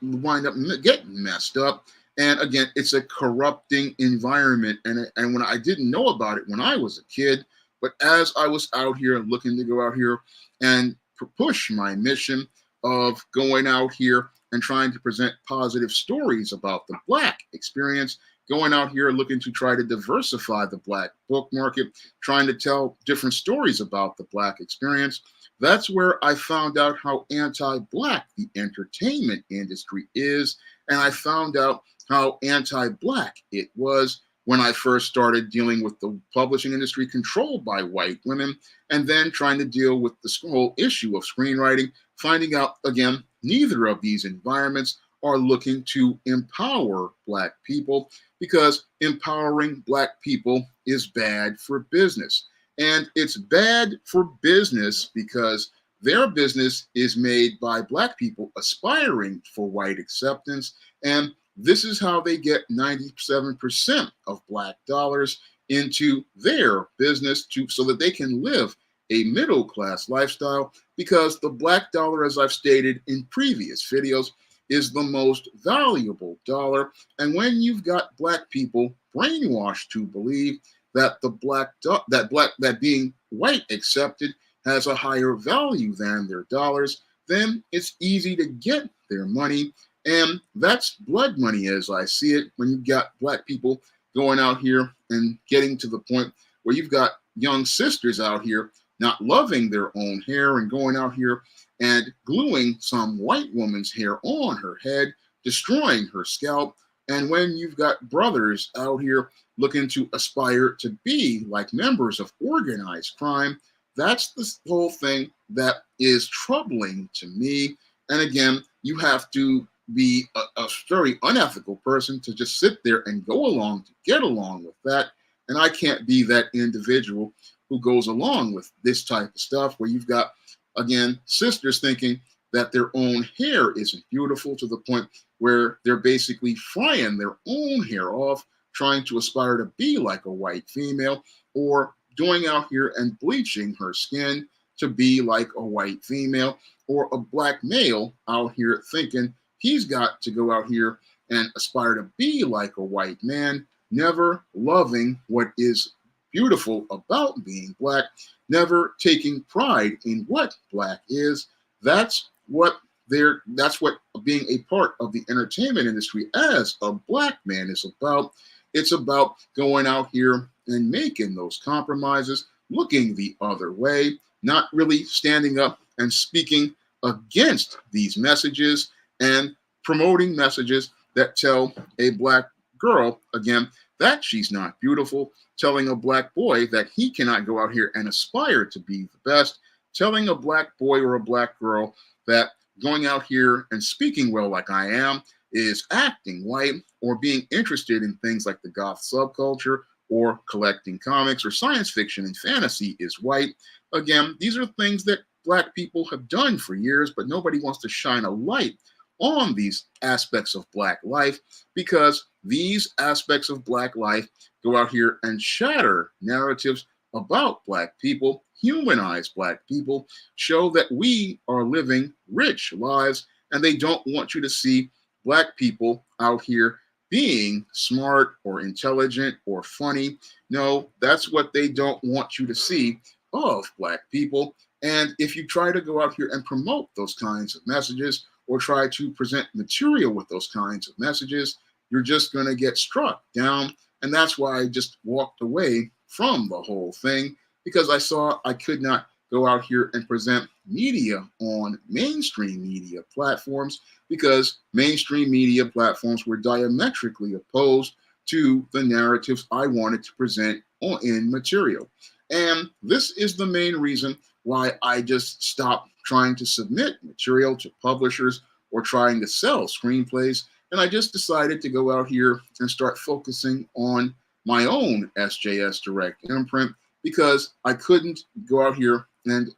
getting messed up. And again, it's a corrupting environment. And when I didn't know about it when I was a kid, but as I was out here looking to go out here and push my mission of going out here and trying to present positive stories about the Black experience, going out here looking to try to diversify the Black book market, trying to tell different stories about the Black experience. That's where I found out how anti-Black the entertainment industry is. And I found out how anti-Black it was when I first started dealing with the publishing industry controlled by white women, and then trying to deal with the whole issue of screenwriting, finding out, again, neither of these environments are looking to empower Black people because empowering Black people is bad for business. And it's bad for business because their business is made by Black people aspiring for white acceptance. And This is how they get 97% of black dollars into their business so that they can live a middle class lifestyle, because the black dollar, as I've stated in previous videos, is the most valuable dollar. And when you've got black people brainwashed to believe that that being white accepted has a higher value than their dollars, then it's easy to get their money. And that's blood money as I see it, when you've got black people going out here and getting to the point where you've got young sisters out here not loving their own hair and going out here and gluing some white woman's hair on her head, destroying her scalp. And when you've got brothers out here looking to aspire to be like members of organized crime, that's the whole thing that is troubling to me. And again, you have to be a very unethical person to just sit there and go along to get along with that. And I can't be that individual who goes along with this type of stuff, where you've got, again, sisters thinking that their own hair isn't beautiful, to the point where they're basically frying their own hair off, trying to aspire to be like a white female, or going out here and bleaching her skin to be like a white female, or a black male out here thinking he's got to go out here and aspire to be like a white man, never loving what is beautiful about being black, never taking pride in what black is. That's what being a part of the entertainment industry as a black man is about. It's about going out here and making those compromises, looking the other way, not really standing up and speaking against these messages and promoting messages that tell a black girl, again, that she's not beautiful, telling a black boy that he cannot go out here and aspire to be the best, telling a black boy or a black girl that going out here and speaking well like I am is acting white, or being interested in things like the goth subculture, or collecting comics or science fiction and fantasy is white. Again, these are things that black people have done for years, but nobody wants to shine a light on these aspects of black life, because these aspects of black life go out here and shatter narratives about black people, humanize black people, show that we are living rich lives, and they don't want you to see black people out here being smart or intelligent or funny. No, that's what they don't want you to see of black people. And if you try to go out here and promote those kinds of messages, or try to present material with those kinds of messages, you're just going to get struck down. And that's why I just walked away from the whole thing, because I saw I could not go out here and present media on mainstream media platforms, because mainstream media platforms were diametrically opposed to the narratives I wanted to present in material. And this is the main reason why I just stopped trying to submit material to publishers or trying to sell screenplays. And I just decided to go out here and start focusing on my own SJS Direct imprint, because I couldn't go out here and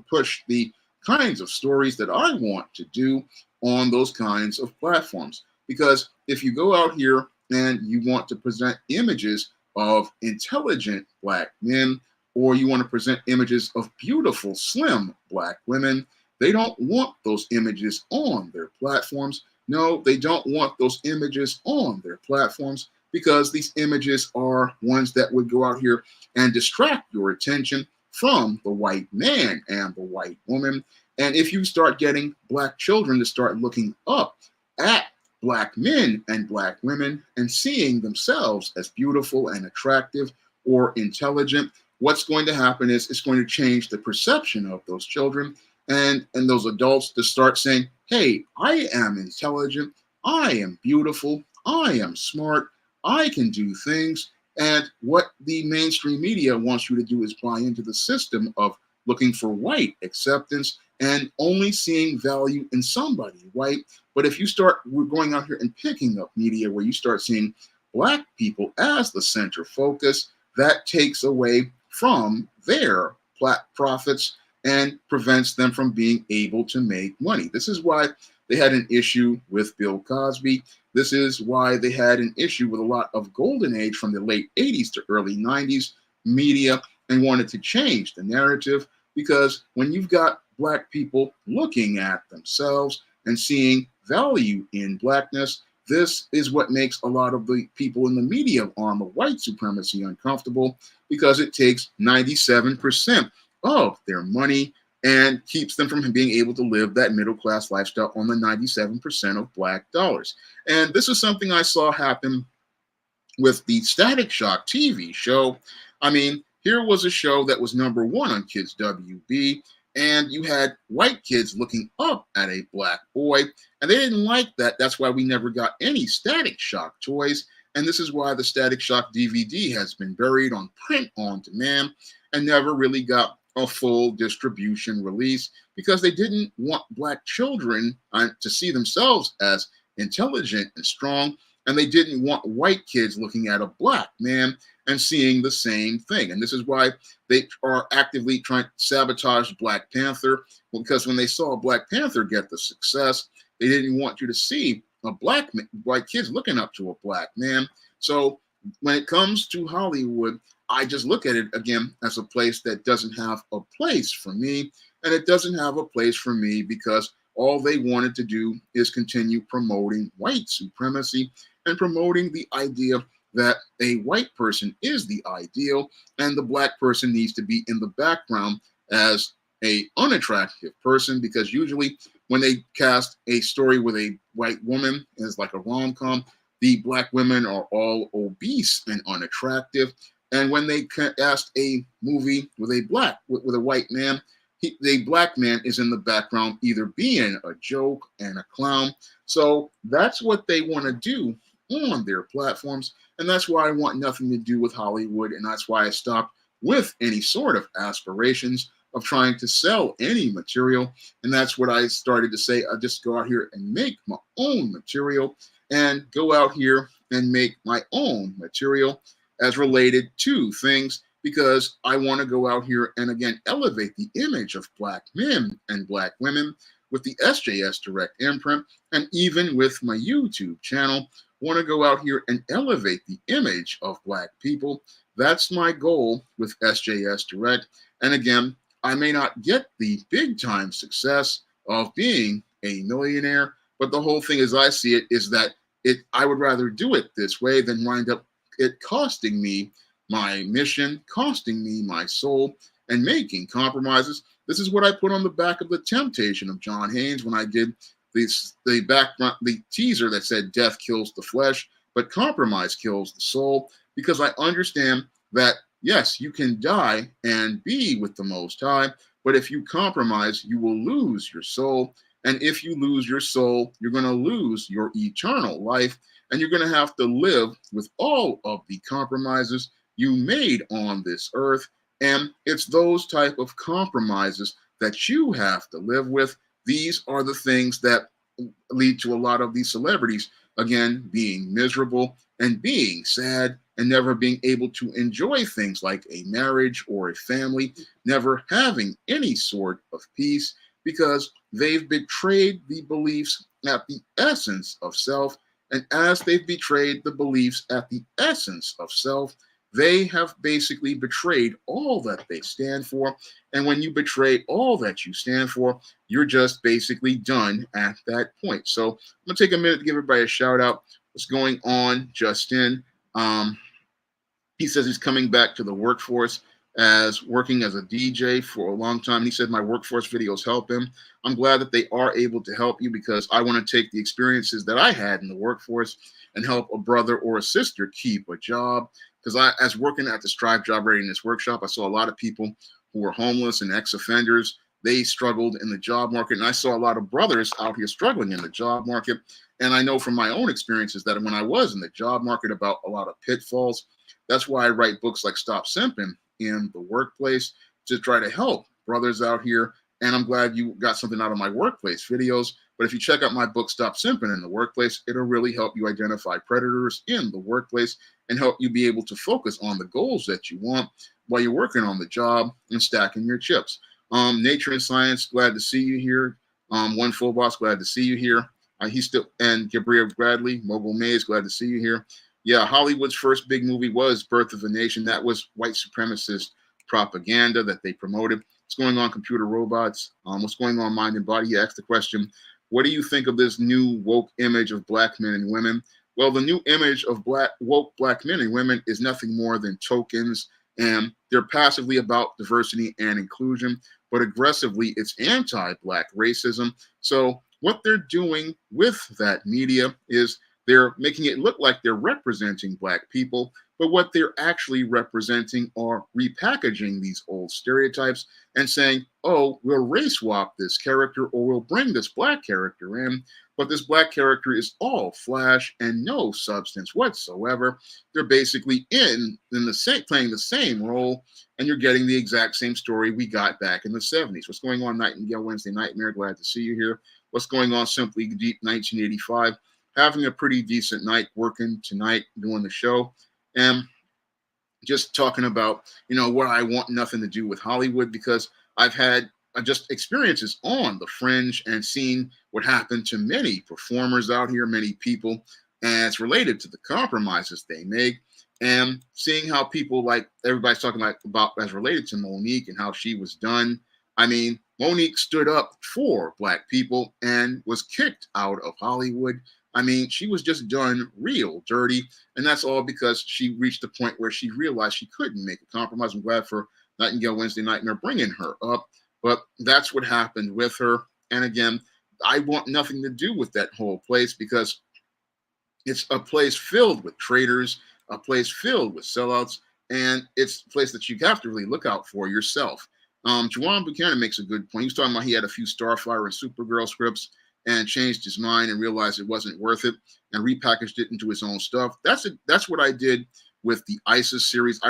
push the kinds of stories that I want to do on those kinds of platforms. Because if you go out here and you want to present images of intelligent black men, or you want to present images of beautiful, slim black women, they don't want those images on their platforms. No, they don't want those images on their platforms, because these images are ones that would go out here and distract your attention from the white man and the white woman. And if you start getting black children to start looking up at black men and black women and seeing themselves as beautiful and attractive or intelligent, what's going to happen is it's going to change the perception of those children and those adults to start saying, hey, I am intelligent, I am beautiful, I am smart, I can do things. And what the mainstream media wants you to do is buy into the system of looking for white acceptance and only seeing value in somebody white. But if you start going out here and picking up media where you start seeing black people as the center focus, that takes away from their profits and prevents them from being able to make money. This is why they had an issue with Bill Cosby. This is why they had an issue with a lot of golden age from the late 80s to early 90s media and wanted to change the narrative, because when you've got Black people looking at themselves and seeing value in Blackness, this is what makes a lot of the people in the media arm of white supremacy uncomfortable, because it takes 97% of their money and keeps them from being able to live that middle class lifestyle on the 97% of Black dollars. And this is something I saw happen with the Static Shock TV show. I mean, here was a show that was #1 on Kids WB, and you had white kids looking up at a Black boy, and they didn't like that. That's why we never got any Static Shock toys, and this is why the Static Shock DVD has been buried on print on demand and never really got a full distribution release, because they didn't want Black children to see themselves as intelligent and strong, and they didn't want white kids looking at a Black man and seeing the same thing. And this is why they are actively trying to sabotage Black Panther, because when they saw Black Panther get the success, they didn't want you to see a white kids looking up to a Black man. So when it comes to Hollywood, I just look at it again as a place that doesn't have a place for me. And it doesn't have a place for me because all they wanted to do is continue promoting white supremacy and promoting the idea that a white person is the ideal and the Black person needs to be in the background as a unattractive person, because usually when they cast a story with a white woman as like a rom-com, the Black women are all obese and unattractive. And when they cast a movie with a white man, the Black man is in the background either being a joke and a clown. So that's what they want to do on their platforms. And that's why I want nothing to do with Hollywood. And that's why I stopped with any sort of aspirations of trying to sell any material. And that's what I started to say. I just go out here and make my own material and go out here and make my own material as related to things, because I want to go out here and again elevate the image of Black men and Black women with the SJS Direct imprint, and even with my YouTube channel, want to go out here and elevate the image of Black people. That's my goal with SJS Direct. And again, I may not get the big time success of being a millionaire, but the whole thing as I see it is that I would rather do it this way than wind up it costing me my mission, costing me my soul, and making compromises. This is what I put on the back of The Temptation of John Haynes when I did the teaser that said death kills the flesh, but compromise kills the soul, because I understand that, yes, you can die and be with the Most High, but if you compromise, you will lose your soul. And if you lose your soul, you're going to lose your eternal life, and you're going to have to live with all of the compromises you made on this earth. And it's those type of compromises that you have to live with. These are the things that lead to a lot of these celebrities, again, being miserable and being sad and never being able to enjoy things like a marriage or a family, never having any sort of peace, because they've betrayed the beliefs at the essence of self. And as they've betrayed the beliefs at the essence of self, they have basically betrayed all that they stand for. And when you betray all that you stand for, you're just basically done at that point. So I'm going to take a minute to give everybody a shout out. What's going on, Justin? He says he's coming back to the workforce as working as a DJ for a long time. He said my workforce videos help him. I'm glad that they are able to help you, because I want to take the experiences that I had in the workforce and help a brother or a sister keep a job. Because as working at the Strive Job Readiness Workshop, I saw a lot of people who were homeless and ex-offenders. They struggled in the job market. And I saw a lot of brothers out here struggling in the job market. And I know from my own experiences that when I was in the job market about a lot of pitfalls. That's why I write books like Stop Simping in the Workplace, to try to help brothers out here. And I'm glad you got something out of my workplace videos. But if you check out my book, Stop Simping in the Workplace, it'll really help you identify predators in the workplace and help you be able to focus on the goals that you want while you're working on the job and stacking your chips. Nature and Science, glad to see you here. One Full Boss, glad to see you here. He's still, and Gabriel Bradley, Mogul Mays, glad to see you here. Yeah, Hollywood's first big movie was Birth of a Nation. That was white supremacist propaganda that they promoted. What's going on, computer robots? What's going on, mind and body? He asked the question, what do you think of this new woke image of black men and women? Well, the new image of woke black men and women is nothing more than tokens, and they're passively about diversity and inclusion, but aggressively it's anti-black racism. So what they're doing with that media is they're making it look like they're representing black people, but what they're actually representing are repackaging these old stereotypes and saying, oh, we'll race swap this character or we'll bring this black character in, but this black character is all flash and no substance whatsoever. They're basically playing the same role, and you're getting the exact same story we got back in the 70s. What's going on, Nightingale Wednesday Nightmare? Glad to see you here. What's going on, Simply Deep 1985? Having a pretty decent night working tonight, doing the show, and just talking about, what I want nothing to do with Hollywood, because I've had just experiences on the fringe and seen what happened to many performers out here, many people, and it's related to the compromises they make, and seeing how people, like everybody's talking about as related to Monique and how she was done. I mean, Monique stood up for black people and was kicked out of Hollywood. I mean, she was just done real dirty, and that's all because she reached the point where she realized she couldn't make a compromise. I'm glad for Nightingale Wednesday Nightmare bringing her up, but that's what happened with her. And again, I want nothing to do with that whole place, because it's a place filled with traitors, a place filled with sellouts, and it's a place that you have to really look out for yourself. Juwan Buchanan makes a good point. He was talking about he had a few Starfire and Supergirl scripts and changed his mind and realized it wasn't worth it and repackaged it into his own stuff. That's what I did with the ISIS series. I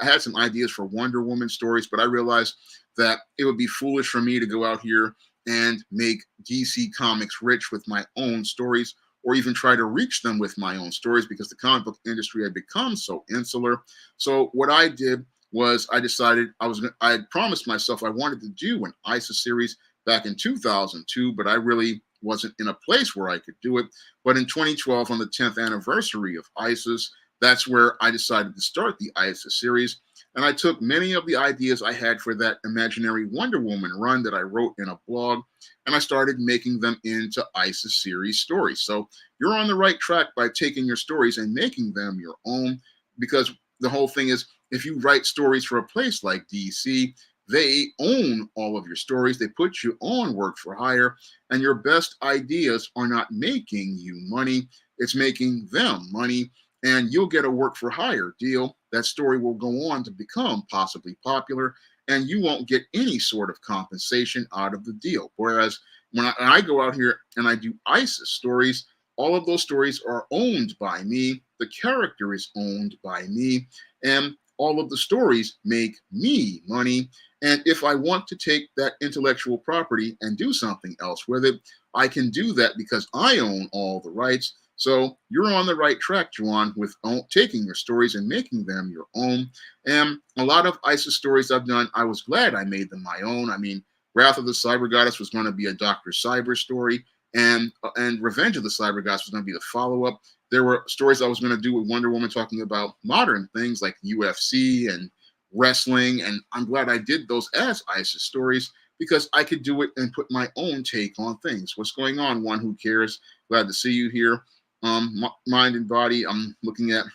had some ideas for Wonder Woman stories, but I realized that it would be foolish for me to go out here and make DC Comics rich with my own stories, or even try to reach them with my own stories, because the comic book industry had become so insular. So what I did was I decided I had promised myself I wanted to do an ISIS series back in 2002, but I really wasn't in a place where I could do it. But in 2012, on the 10th anniversary of ISIS, that's where I decided to start the ISIS series. And I took many of the ideas I had for that imaginary Wonder Woman run that I wrote in a blog, and I started making them into ISIS series stories. So you're on the right track by taking your stories and making them your own, because the whole thing is, if you write stories for a place like DC, they own all of your stories. They put you on work for hire, and your best ideas are not making you money. It's making them money, and you'll get a work for hire deal. That story will go on to become possibly popular, and you won't get any sort of compensation out of the deal. Whereas when I go out here and I do ISIS stories, all of those stories are owned by me. The character is owned by me, and all of the stories make me money. And if I want to take that intellectual property and do something else with it, I can do that because I own all the rights. So you're on the right track, Juan, with taking your stories and making them your own. And a lot of ISIS stories I've done, I was glad I made them my own. I mean, Wrath of the Cyber Goddess was going to be a Dr. Cyber story, and Revenge of the Cyber Goddess was going to be the follow-up. There were stories I was going to do with Wonder Woman talking about modern things like UFC and wrestling, and I'm glad I did those as ISIS stories, because I could do it and put my own take on things. What's going on, One Who Cares? Glad to see you here. Mind and Body, I'm looking at,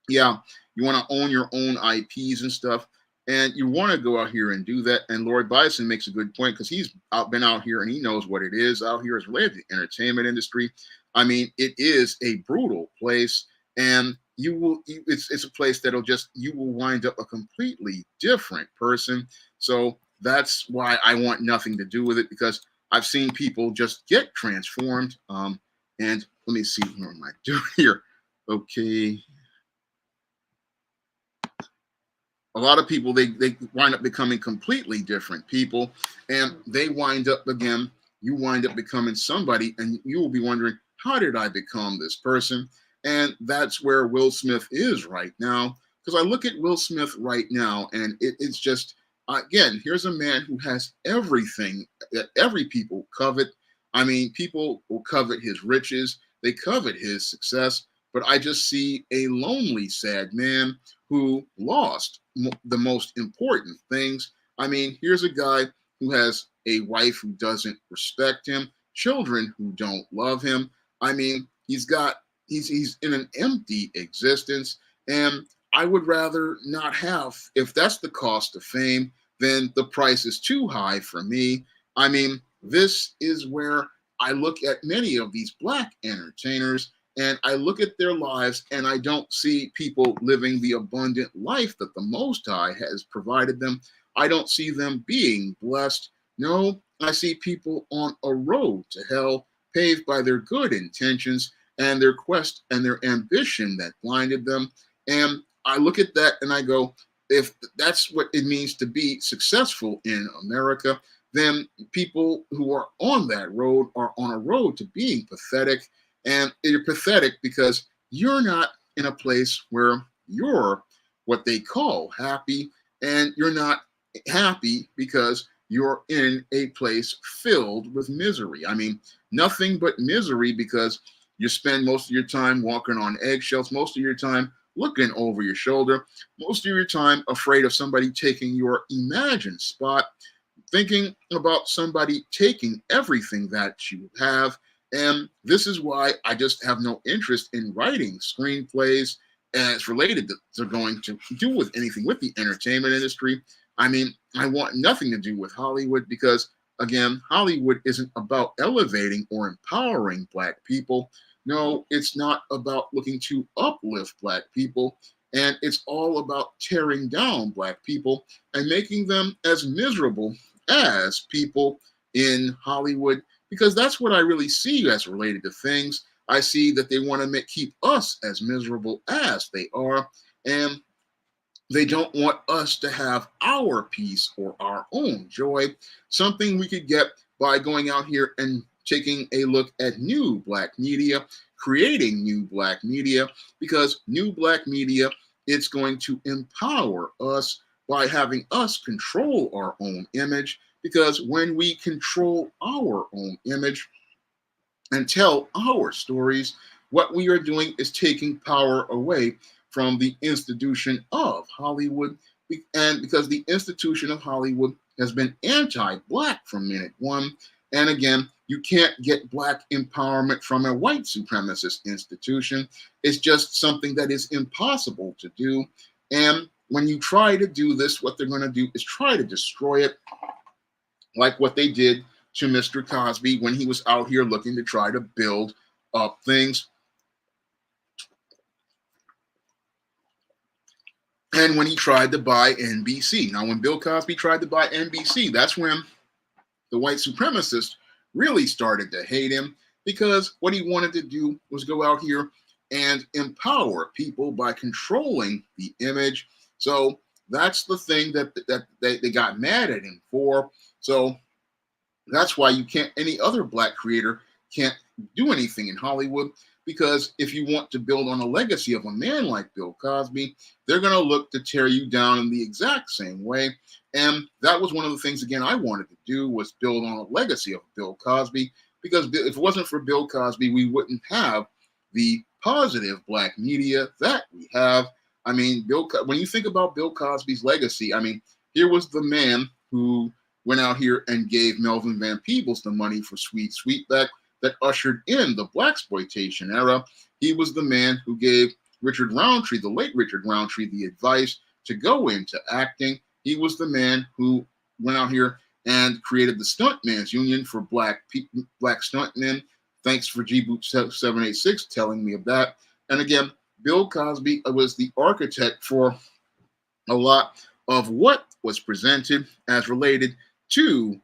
yeah, you want to own your own IPs and stuff, and you want to go out here and do that. And Lord Bison makes a good point, because he's been out here and he knows what it is out here as related to the entertainment industry. I mean, it is a brutal place, and it's a place you will wind up a completely different person. So that's why I want nothing to do with it, because I've seen people just get transformed. And let me see, what am I doing here? Okay. A lot of people, they wind up becoming completely different people, and they wind up, again, you wind up becoming somebody, and you will be wondering, how did I become this person? And that's where Will Smith is right now, because I look at Will Smith right now, and it's just, Again, here's a man who has everything that every people covet. I mean, people will covet his riches, they covet his success, but I just see a lonely, sad man who lost the most important things. I mean, here's a guy who has a wife who doesn't respect him, children who don't love him. I mean, he's in an empty existence, and I would rather not have. If that's the cost of fame, then the price is too high for me. I mean, this is where I look at many of these black entertainers and I look at their lives and I don't see people living the abundant life that the Most High has provided them. I don't see them being blessed. No, I see people on a road to hell paved by their good intentions and their quest and their ambition that blinded them. And I look at that and I go, if that's what it means to be successful in America, then people who are on that road are on a road to being pathetic. And you're pathetic because you're not in a place where you're what they call happy, and you're not happy because you're in a place filled with misery. I mean, nothing but misery because you spend most of your time walking on eggshells, most of your time looking over your shoulder, most of your time afraid of somebody taking your imagined spot, thinking about somebody taking everything that you have. And this is why I just have no interest in writing screenplays and it's related to going to do with anything with the entertainment industry. I mean, I want nothing to do with Hollywood because, again, Hollywood isn't about elevating or empowering Black people. No, it's not about looking to uplift Black people. And it's all about tearing down Black people and making them as miserable as people in Hollywood, because that's what I really see as related to things. I see that they want to keep us as miserable as they are, and they don't want us to have our peace or our own joy, something we could get by going out here and taking a look at new Black media, creating new Black media, because new Black media, it's going to empower us by having us control our own image, because when we control our own image and tell our stories, what we are doing is taking power away from the institution of Hollywood. And because the institution of Hollywood has been anti-Black from minute one. And again, you can't get Black empowerment from a white supremacist institution. It's just something that is impossible to do. And when you try to do this, what they're going to do is try to destroy it, like what they did to Mr. Cosby when he was out here looking to try to build up things. And when he tried to buy NBC. Now, when Bill Cosby tried to buy NBC, that's when the white supremacists really started to hate him, because what he wanted to do was go out here and empower people by controlling the image. So that's the thing that they got mad at him for. So that's why you can't, any other Black creator can't do anything in Hollywood, because if you want to build on a legacy of a man like Bill Cosby, they're going to look to tear you down in the exact same way. And that was one of the things, again, I wanted to do, was build on a legacy of Bill Cosby, because if it wasn't for Bill Cosby, we wouldn't have the positive Black media that we have. I mean, when you think about Bill Cosby's legacy, I mean, here was the man who went out here and gave Melvin Van Peebles the money for Sweet Sweetback that ushered in the Blaxploitation era. He was the man who gave Richard Roundtree, the late Richard Roundtree, the advice to go into acting. He was the man who went out here and created the Stuntmen's Union for Black stuntmen. Thanks for G-Boot 786 telling me of that. And again, Bill Cosby was the architect for a lot of what was presented as related to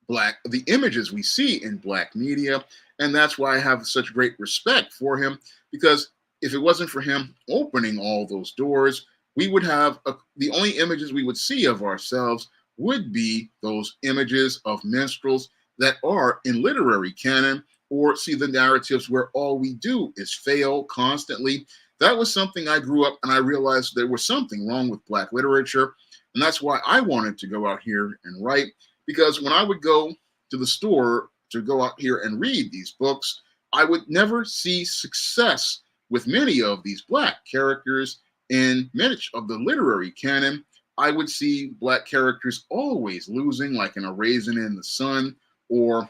the images we see in Black media. And that's why I have such great respect for him, because if it wasn't for him opening all those doors, we would have the only images we would see of ourselves would be those images of minstrels that are in literary canon, or see the narratives where all we do is fail constantly. That was something I grew up and I realized there was something wrong with Black literature. And that's why I wanted to go out here and write, because when I would go to the store to go out here and read these books, I would never see success with many of these black characters in many of the literary canon. I would see black characters always losing, like in A Raisin in the Sun, or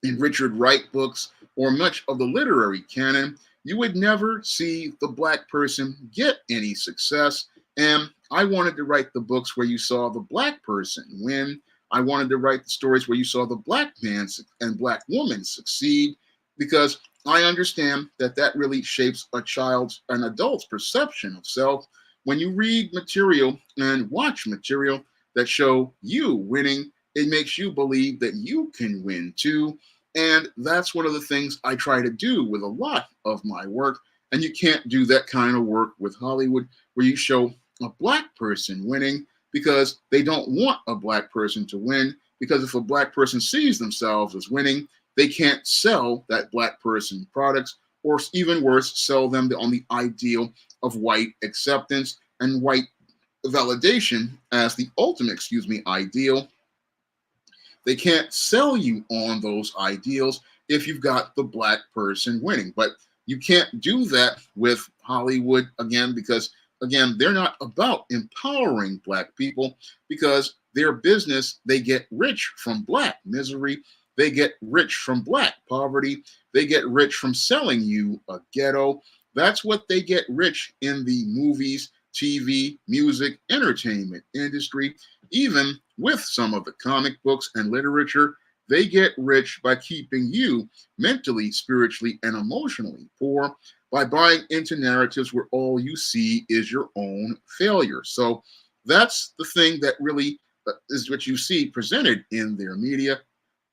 in Richard Wright books, or much of the literary canon. You would never see the black person get any success. And I wanted to write the books where you saw the black person win. I wanted to write the stories where you saw the black man and black woman succeed, because I understand that that really shapes a child's, an adult's perception of self. When you read material and watch material that show you winning, it makes you believe that you can win too. And that's one of the things I try to do with a lot of my work. And you can't do that kind of work with Hollywood, where you show a black person winning, because they don't want a black person to win. Because if a black person sees themselves as winning, they can't sell that black person products, or even worse, sell them on the ideal of white acceptance and white validation as the ultimate, ideal. They can't sell you on those ideals if you've got the black person winning. But you can't do that with Hollywood, again, because, again, they're not about empowering black people, because their business, they get rich from black misery. They get rich from black poverty. They get rich from selling you a ghetto. That's what they get rich in the movies, TV, music, entertainment industry. Even with some of the comic books and literature, they get rich by keeping you mentally, spiritually, and emotionally poor, by buying into narratives where all you see is your own failure. So that's the thing that really is what you see presented in their media.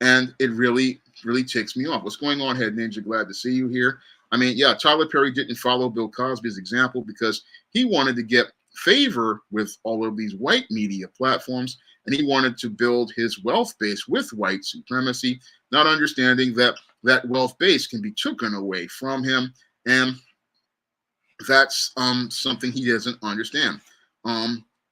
And it really, really ticks me off. What's going on, Head Ninja? Glad to see you here. I mean, yeah, Tyler Perry didn't follow Bill Cosby's example, because he wanted to get favor with all of these white media platforms, and he wanted to build his wealth base with white supremacy, not understanding that that wealth base can be taken away from him. And that's something he doesn't understand.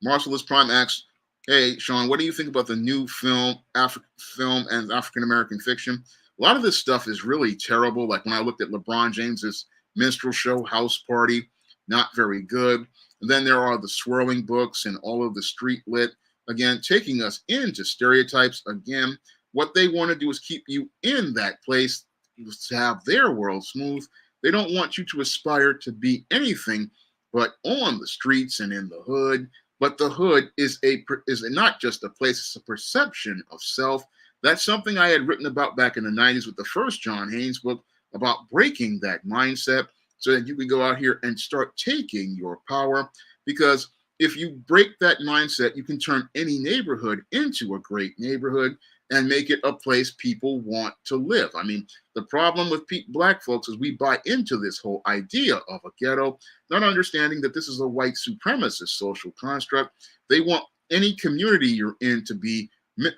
Marcellus Prime asks, "Hey, Sean, what do you think about the new film and African American fiction? A lot of this stuff is really terrible. Like when I looked at LeBron James's minstrel show, House Party, not very good. And then there are the swirling books and all of the street lit, again, taking us into stereotypes. Again, what they want to do is keep you in that place to have their world smooth. They don't want you to aspire to be anything but on the streets and in the hood. But the hood is not just a place; it's a perception of self. That's something I had written about back in the 90s with the first John Haynes book, about breaking that mindset so that you can go out here and start taking your power. Because if you break that mindset, you can turn any neighborhood into a great neighborhood and make it a place people want to live. I mean, the problem with black folks is we buy into this whole idea of a ghetto, not understanding that this is a white supremacist social construct. They want any community you're in to be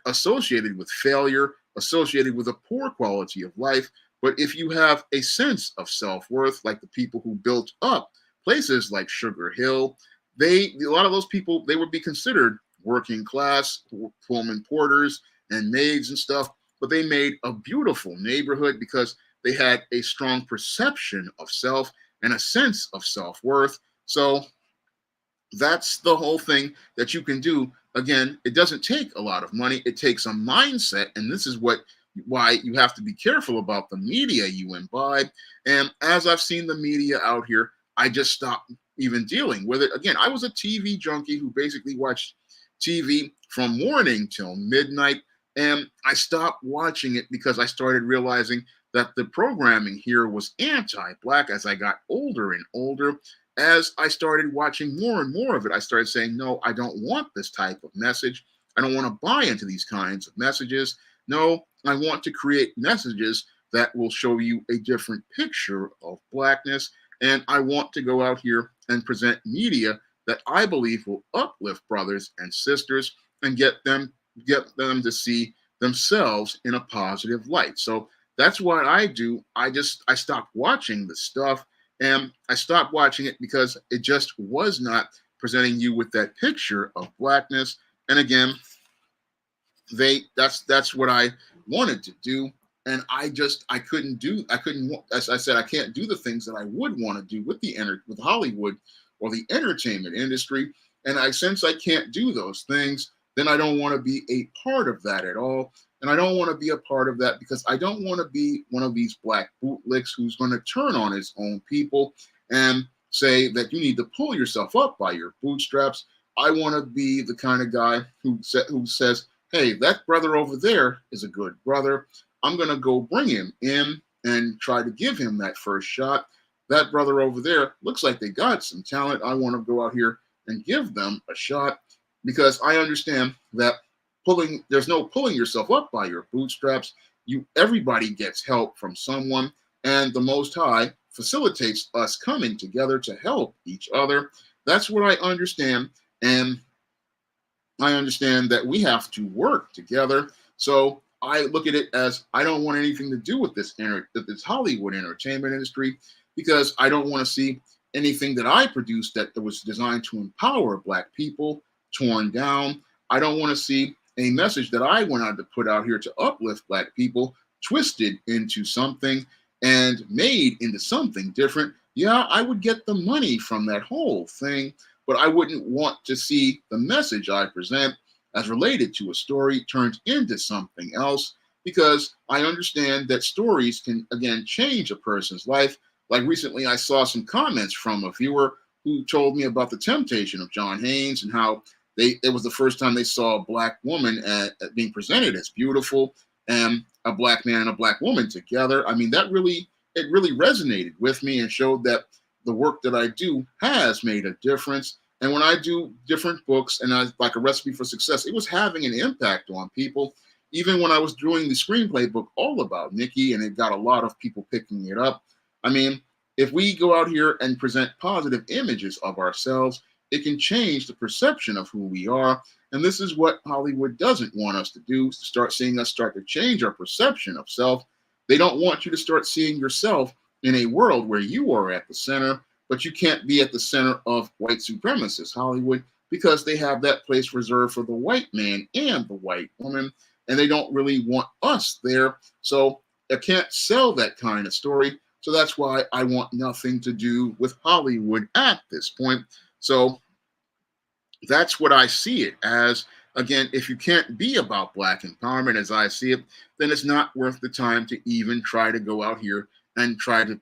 associated with failure, associated with a poor quality of life. But if you have a sense of self-worth, like the people who built up places like Sugar Hill, a lot of those people, they would be considered working class, Pullman porters and maids and stuff, but they made a beautiful neighborhood because they had a strong perception of self and a sense of self-worth. So that's the whole thing that you can do. Again, it doesn't take a lot of money. It takes a mindset. And this is why you have to be careful about the media you imbibe. And as I've seen the media out here, I just stopped even dealing with it. Again, I was a TV junkie who basically watched TV from morning till midnight. And I stopped watching it because I started realizing that the programming here was anti-black as I got older and older. As I started watching more and more of it, I started saying, no, I don't want this type of message. I don't want to buy into these kinds of messages. No, I want to create messages that will show you a different picture of blackness. And I want to go out here and present media that I believe will uplift brothers and sisters and get them to see themselves in a positive light. So that's what I do. I stopped watching the stuff. And I stopped watching it because it just was not presenting you with that picture of blackness. And again, that's what I wanted to do. And I couldn't do, as I said, I can't do the things that I would want to do with with Hollywood or the entertainment industry. And since I can't do those things, then I don't want to be a part of that at all. And I don't want to be a part of that because I don't want to be one of these black bootlicks who's going to turn on his own people and say that you need to pull yourself up by your bootstraps. I want to be the kind of guy who says, hey, that brother over there is a good brother. I'm going to go bring him in and try to give him that first shot. That brother over there looks like they got some talent. I want to go out here and give them a shot because I understand that there's no pulling yourself up by your bootstraps. Everybody gets help from someone, and the Most High facilitates us coming together to help each other. That's what I understand. And I understand that we have to work together. So I look at it as I don't want anything to do with this Hollywood entertainment industry because I don't want to see anything that I produced that was designed to empower Black people torn down. I don't want to see a message that I wanted to put out here to uplift Black people twisted into something and made into something different. Yeah, I would get the money from that whole thing, but I wouldn't want to see the message I present as related to a story turned into something else, because I understand that stories can, again, change a person's life. Like recently, I saw some comments from a viewer who told me about The Temptation of John Haynes and how it was the first time they saw a Black woman being presented as beautiful and a Black man and a Black woman together. I mean, it really resonated with me and showed that the work that I do has made a difference. And when I do different books and like A Recipe for Success, it was having an impact on people. Even when I was doing the screenplay book all about Nikki, and it got a lot of people picking it up. I mean, if we go out here and present positive images of ourselves, it can change the perception of who we are. And this is what Hollywood doesn't want us to do, to start seeing us start to change our perception of self. They don't want you to start seeing yourself in a world where you are at the center, but you can't be at the center of white supremacist Hollywood because they have that place reserved for the white man and the white woman, and they don't really want us there. So I can't sell that kind of story. So that's why I want nothing to do with Hollywood at this point. So that's what I see it as. Again, if you can't be about Black empowerment as I see it, then it's not worth the time to even try to go out here and try to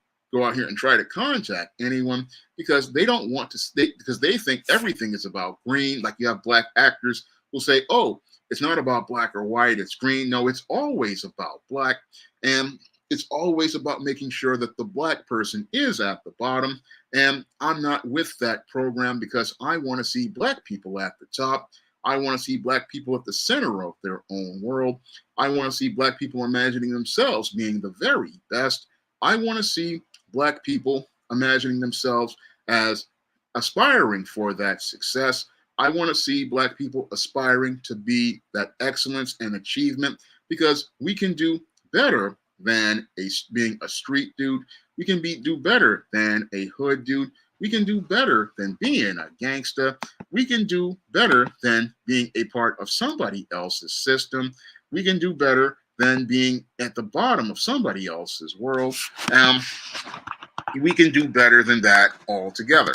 contact anyone, because they don't want to stay, because they think everything is about green. Like you have Black actors who say, oh, it's not about Black or white, it's green. No, it's always about Black. And it's always about making sure that the Black person is at the bottom. And I'm not with that program because I want to see Black people at the top. I want to see Black people at the center of their own world. I want to see Black people imagining themselves being the very best. I want to see Black people imagining themselves as aspiring for that success. I want to see Black people aspiring to be that excellence and achievement, because we can do better than being a street dude. We can do better than a hood dude. We can do better than being a gangster. We can do better than being a part of somebody else's system. We can do better than being at the bottom of somebody else's world. We can do better than that altogether.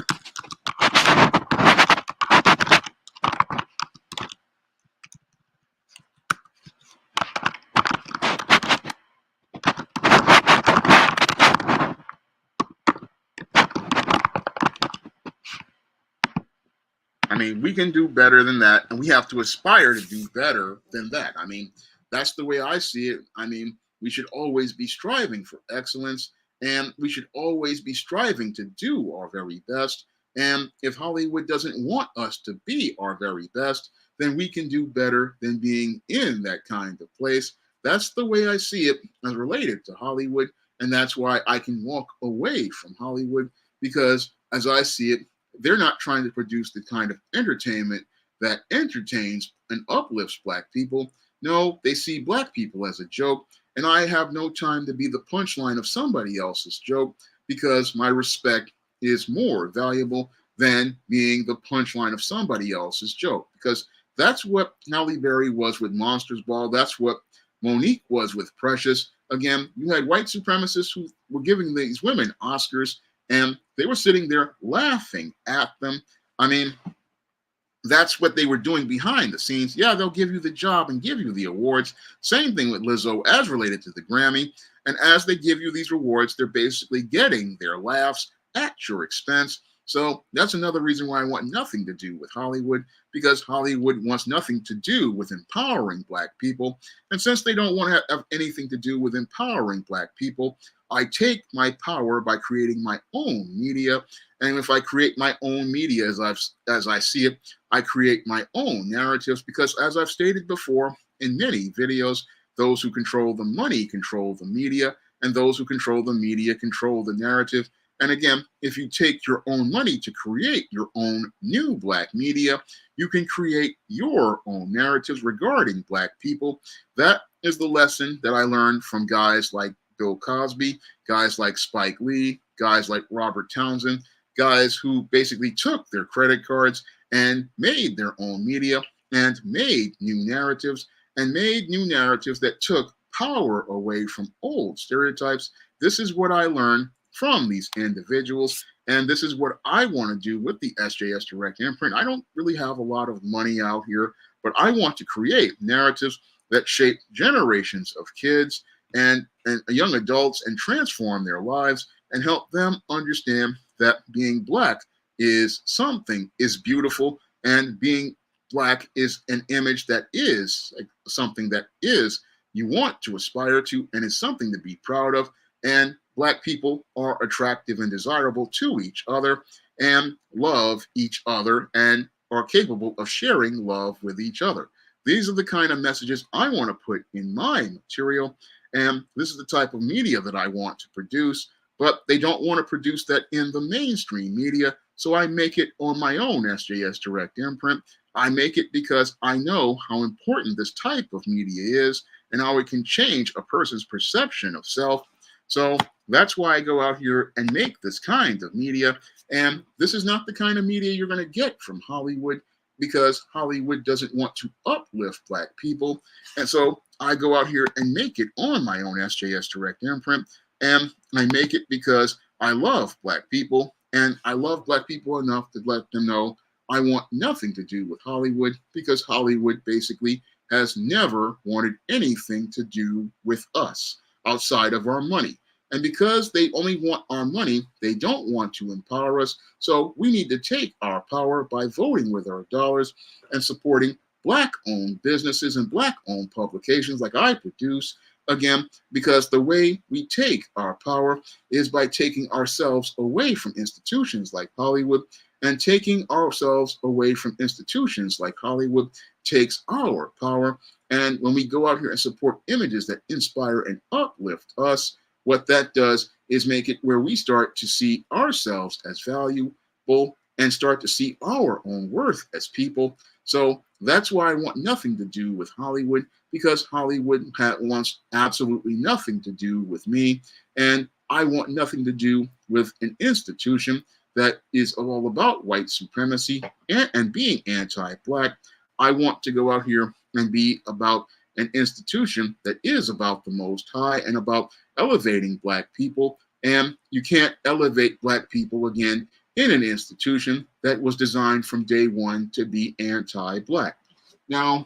I mean, we can do better than that, and we have to aspire to do better than that. I mean, that's the way I see it. I mean, we should always be striving for excellence, and we should always be striving to do our very best. And if Hollywood doesn't want us to be our very best, then we can do better than being in that kind of place. That's the way I see it as related to Hollywood, and that's why I can walk away from Hollywood, because as I see it, they're not trying to produce the kind of entertainment that entertains and uplifts Black people. No, they see Black people as a joke, and I have no time to be the punchline of somebody else's joke, because my respect is more valuable than being the punchline of somebody else's joke, because that's what Halle Berry was with Monsters Ball. That's what Monique was with Precious. Again, you had white supremacists who were giving these women Oscars, and they were sitting there laughing at them. I mean, that's what they were doing behind the scenes. Yeah, they'll give you the job and give you the awards. Same thing with Lizzo as related to the Grammy. And as they give you these rewards, they're basically getting their laughs at your expense. So that's another reason why I want nothing to do with Hollywood, because Hollywood wants nothing to do with empowering Black people. And since they don't want to have anything to do with empowering Black people, I take my power by creating my own media. And if I create my own media as I see it, I create my own narratives, because as I've stated before in many videos, those who control the money control the media, and those who control the media control the narrative. And again, if you take your own money to create your own new Black media, you can create your own narratives regarding Black people. That is the lesson that I learned from guys like Bill Cosby, guys like Spike Lee, guys like Robert Townsend, guys who basically took their credit cards and made their own media and made new narratives that took power away from old stereotypes. This is what I learned from these individuals, and this is what I want to do with the SJS Direct Imprint. I don't really have a lot of money out here, but I want to create narratives that shape generations of kids and young adults and transform their lives and help them understand that being Black is beautiful, and being Black is an image that is something that is you want to aspire to and is something to be proud of. And Black people are attractive and desirable to each other and love each other and are capable of sharing love with each other. These are the kind of messages I want to put in my material, and this is the type of media that I want to produce, but they don't want to produce that in the mainstream media, so I make it on my own SJS Direct Imprint. I make it because I know how important this type of media is and how it can change a person's perception of self. So that's why I go out here and make this kind of media. And this is not the kind of media you're going to get from Hollywood, because Hollywood doesn't want to uplift Black people. And so I go out here and make it on my own SJS Direct Imprint. And I make it because I love Black people, and I love Black people enough to let them know I want nothing to do with Hollywood, because Hollywood basically has never wanted anything to do with us outside of our money. And because they only want our money, they don't want to empower us. So we need to take our power by voting with our dollars and supporting Black-owned businesses and Black-owned publications like I produce. Again, because the way we take our power is by taking ourselves away from institutions like Hollywood, and taking ourselves away from institutions like Hollywood takes our power. And when we go out here and support images that inspire and uplift us, what that does is make it where we start to see ourselves as valuable and start to see our own worth as people. So that's why I want nothing to do with Hollywood, because Hollywood wants absolutely nothing to do with me. And I want nothing to do with an institution that is all about white supremacy and being anti-Black. I want to go out here and be about an institution that is about the Most High and about elevating Black people. And you can't elevate Black people again in an institution that was designed from day one to be anti-Black. Now,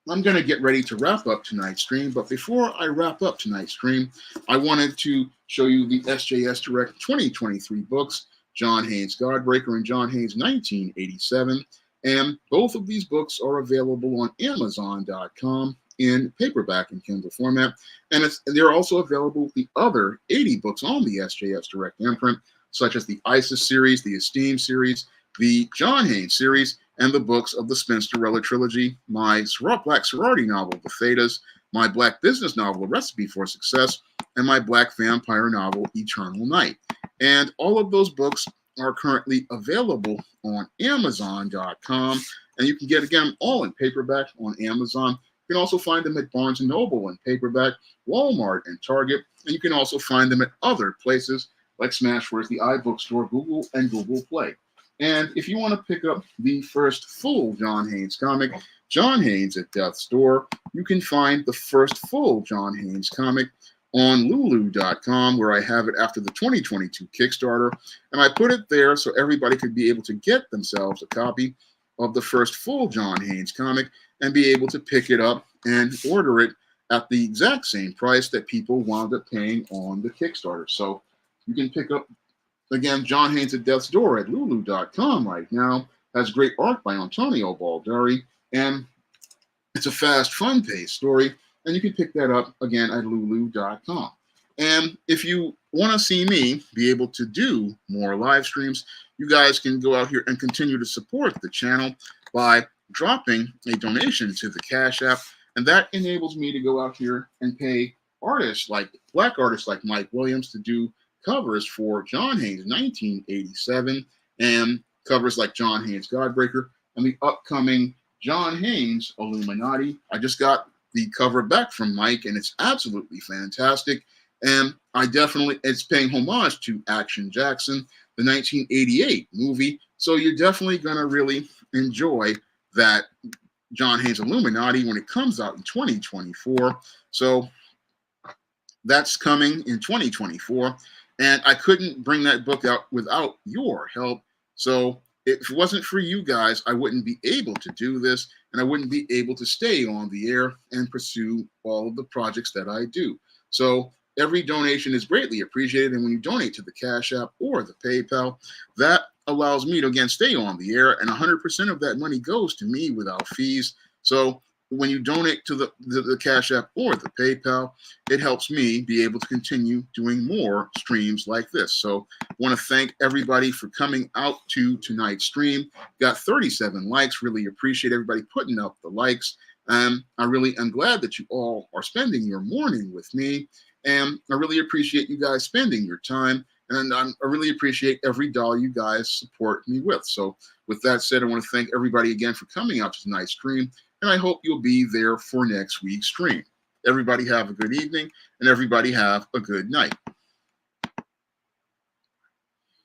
I'm going to get ready to wrap up tonight's stream, but before I wrap up tonight's stream, I wanted to show you the SJS Direct 2023 books, John Haynes Godbreaker and John Haynes 1987. And both of these books are available on Amazon.com in paperback and Kindle format. And they're also available with the other 80 books on the SJS Direct Imprint, such as the ISIS series, the Esteem series, the John Haynes series, and the books of the Spinsterella trilogy, my Black sorority novel, The Thetas, my Black business novel, A Recipe for Success, and my Black vampire novel, Eternal Night. And all of those books are currently available on Amazon.com. And you can get, again, all in paperback on Amazon. You can also find them at Barnes & Noble in paperback, Walmart, and Target. And you can also find them at other places like Smashwords, the iBookstore, Google, and Google Play. And if you want to pick up the first full John Haynes comic, John Haynes at Death's Door, you can find the first full John Haynes comic on Lulu.com, where I have it after the 2022 Kickstarter. And I put it there so everybody could be able to get themselves a copy of the first full John Haynes comic and be able to pick it up and order it at the exact same price that people wound up paying on the Kickstarter. So you can pick up, again, John Haynes at Death's Door at Lulu.com right now. Has great art by Antonio Balderi, and it's a fast, fun-paced story, and you can pick that up, again, at Lulu.com. And if you want to see me be able to do more live streams, you guys can go out here and continue to support the channel by dropping a donation to the Cash App, and that enables me to go out here and pay artists like Black artists like Mike Williams to do covers for John Haynes 1987 and covers like John Haynes Godbreaker and the upcoming John Haynes Illuminati. I just got the cover back from Mike, and it's absolutely fantastic. And it's paying homage to Action Jackson, the 1988 movie. So you're definitely going to really enjoy that John Haynes Illuminati when it comes out in 2024. So that's coming in 2024. And I couldn't bring that book out without your help. So if it wasn't for you guys, I wouldn't be able to do this, and I wouldn't be able to stay on the air and pursue all of the projects that I do. So every donation is greatly appreciated. And when you donate to the Cash App or the PayPal, that allows me to, again, stay on the air. And 100% of that money goes to me without fees. So when you donate to the Cash App or the PayPal, it helps me be able to continue doing more streams like this. So I want to thank everybody for coming out to tonight's stream. Got 37 likes. Really appreciate everybody putting up the likes. I really am glad that you all are spending your morning with me. And I really appreciate you guys spending your time. And I really appreciate every dollar you guys support me with. So with that said, I want to thank everybody again for coming out to tonight's stream. And I hope you'll be there for next week's stream. Everybody have a good evening, and everybody have a good night.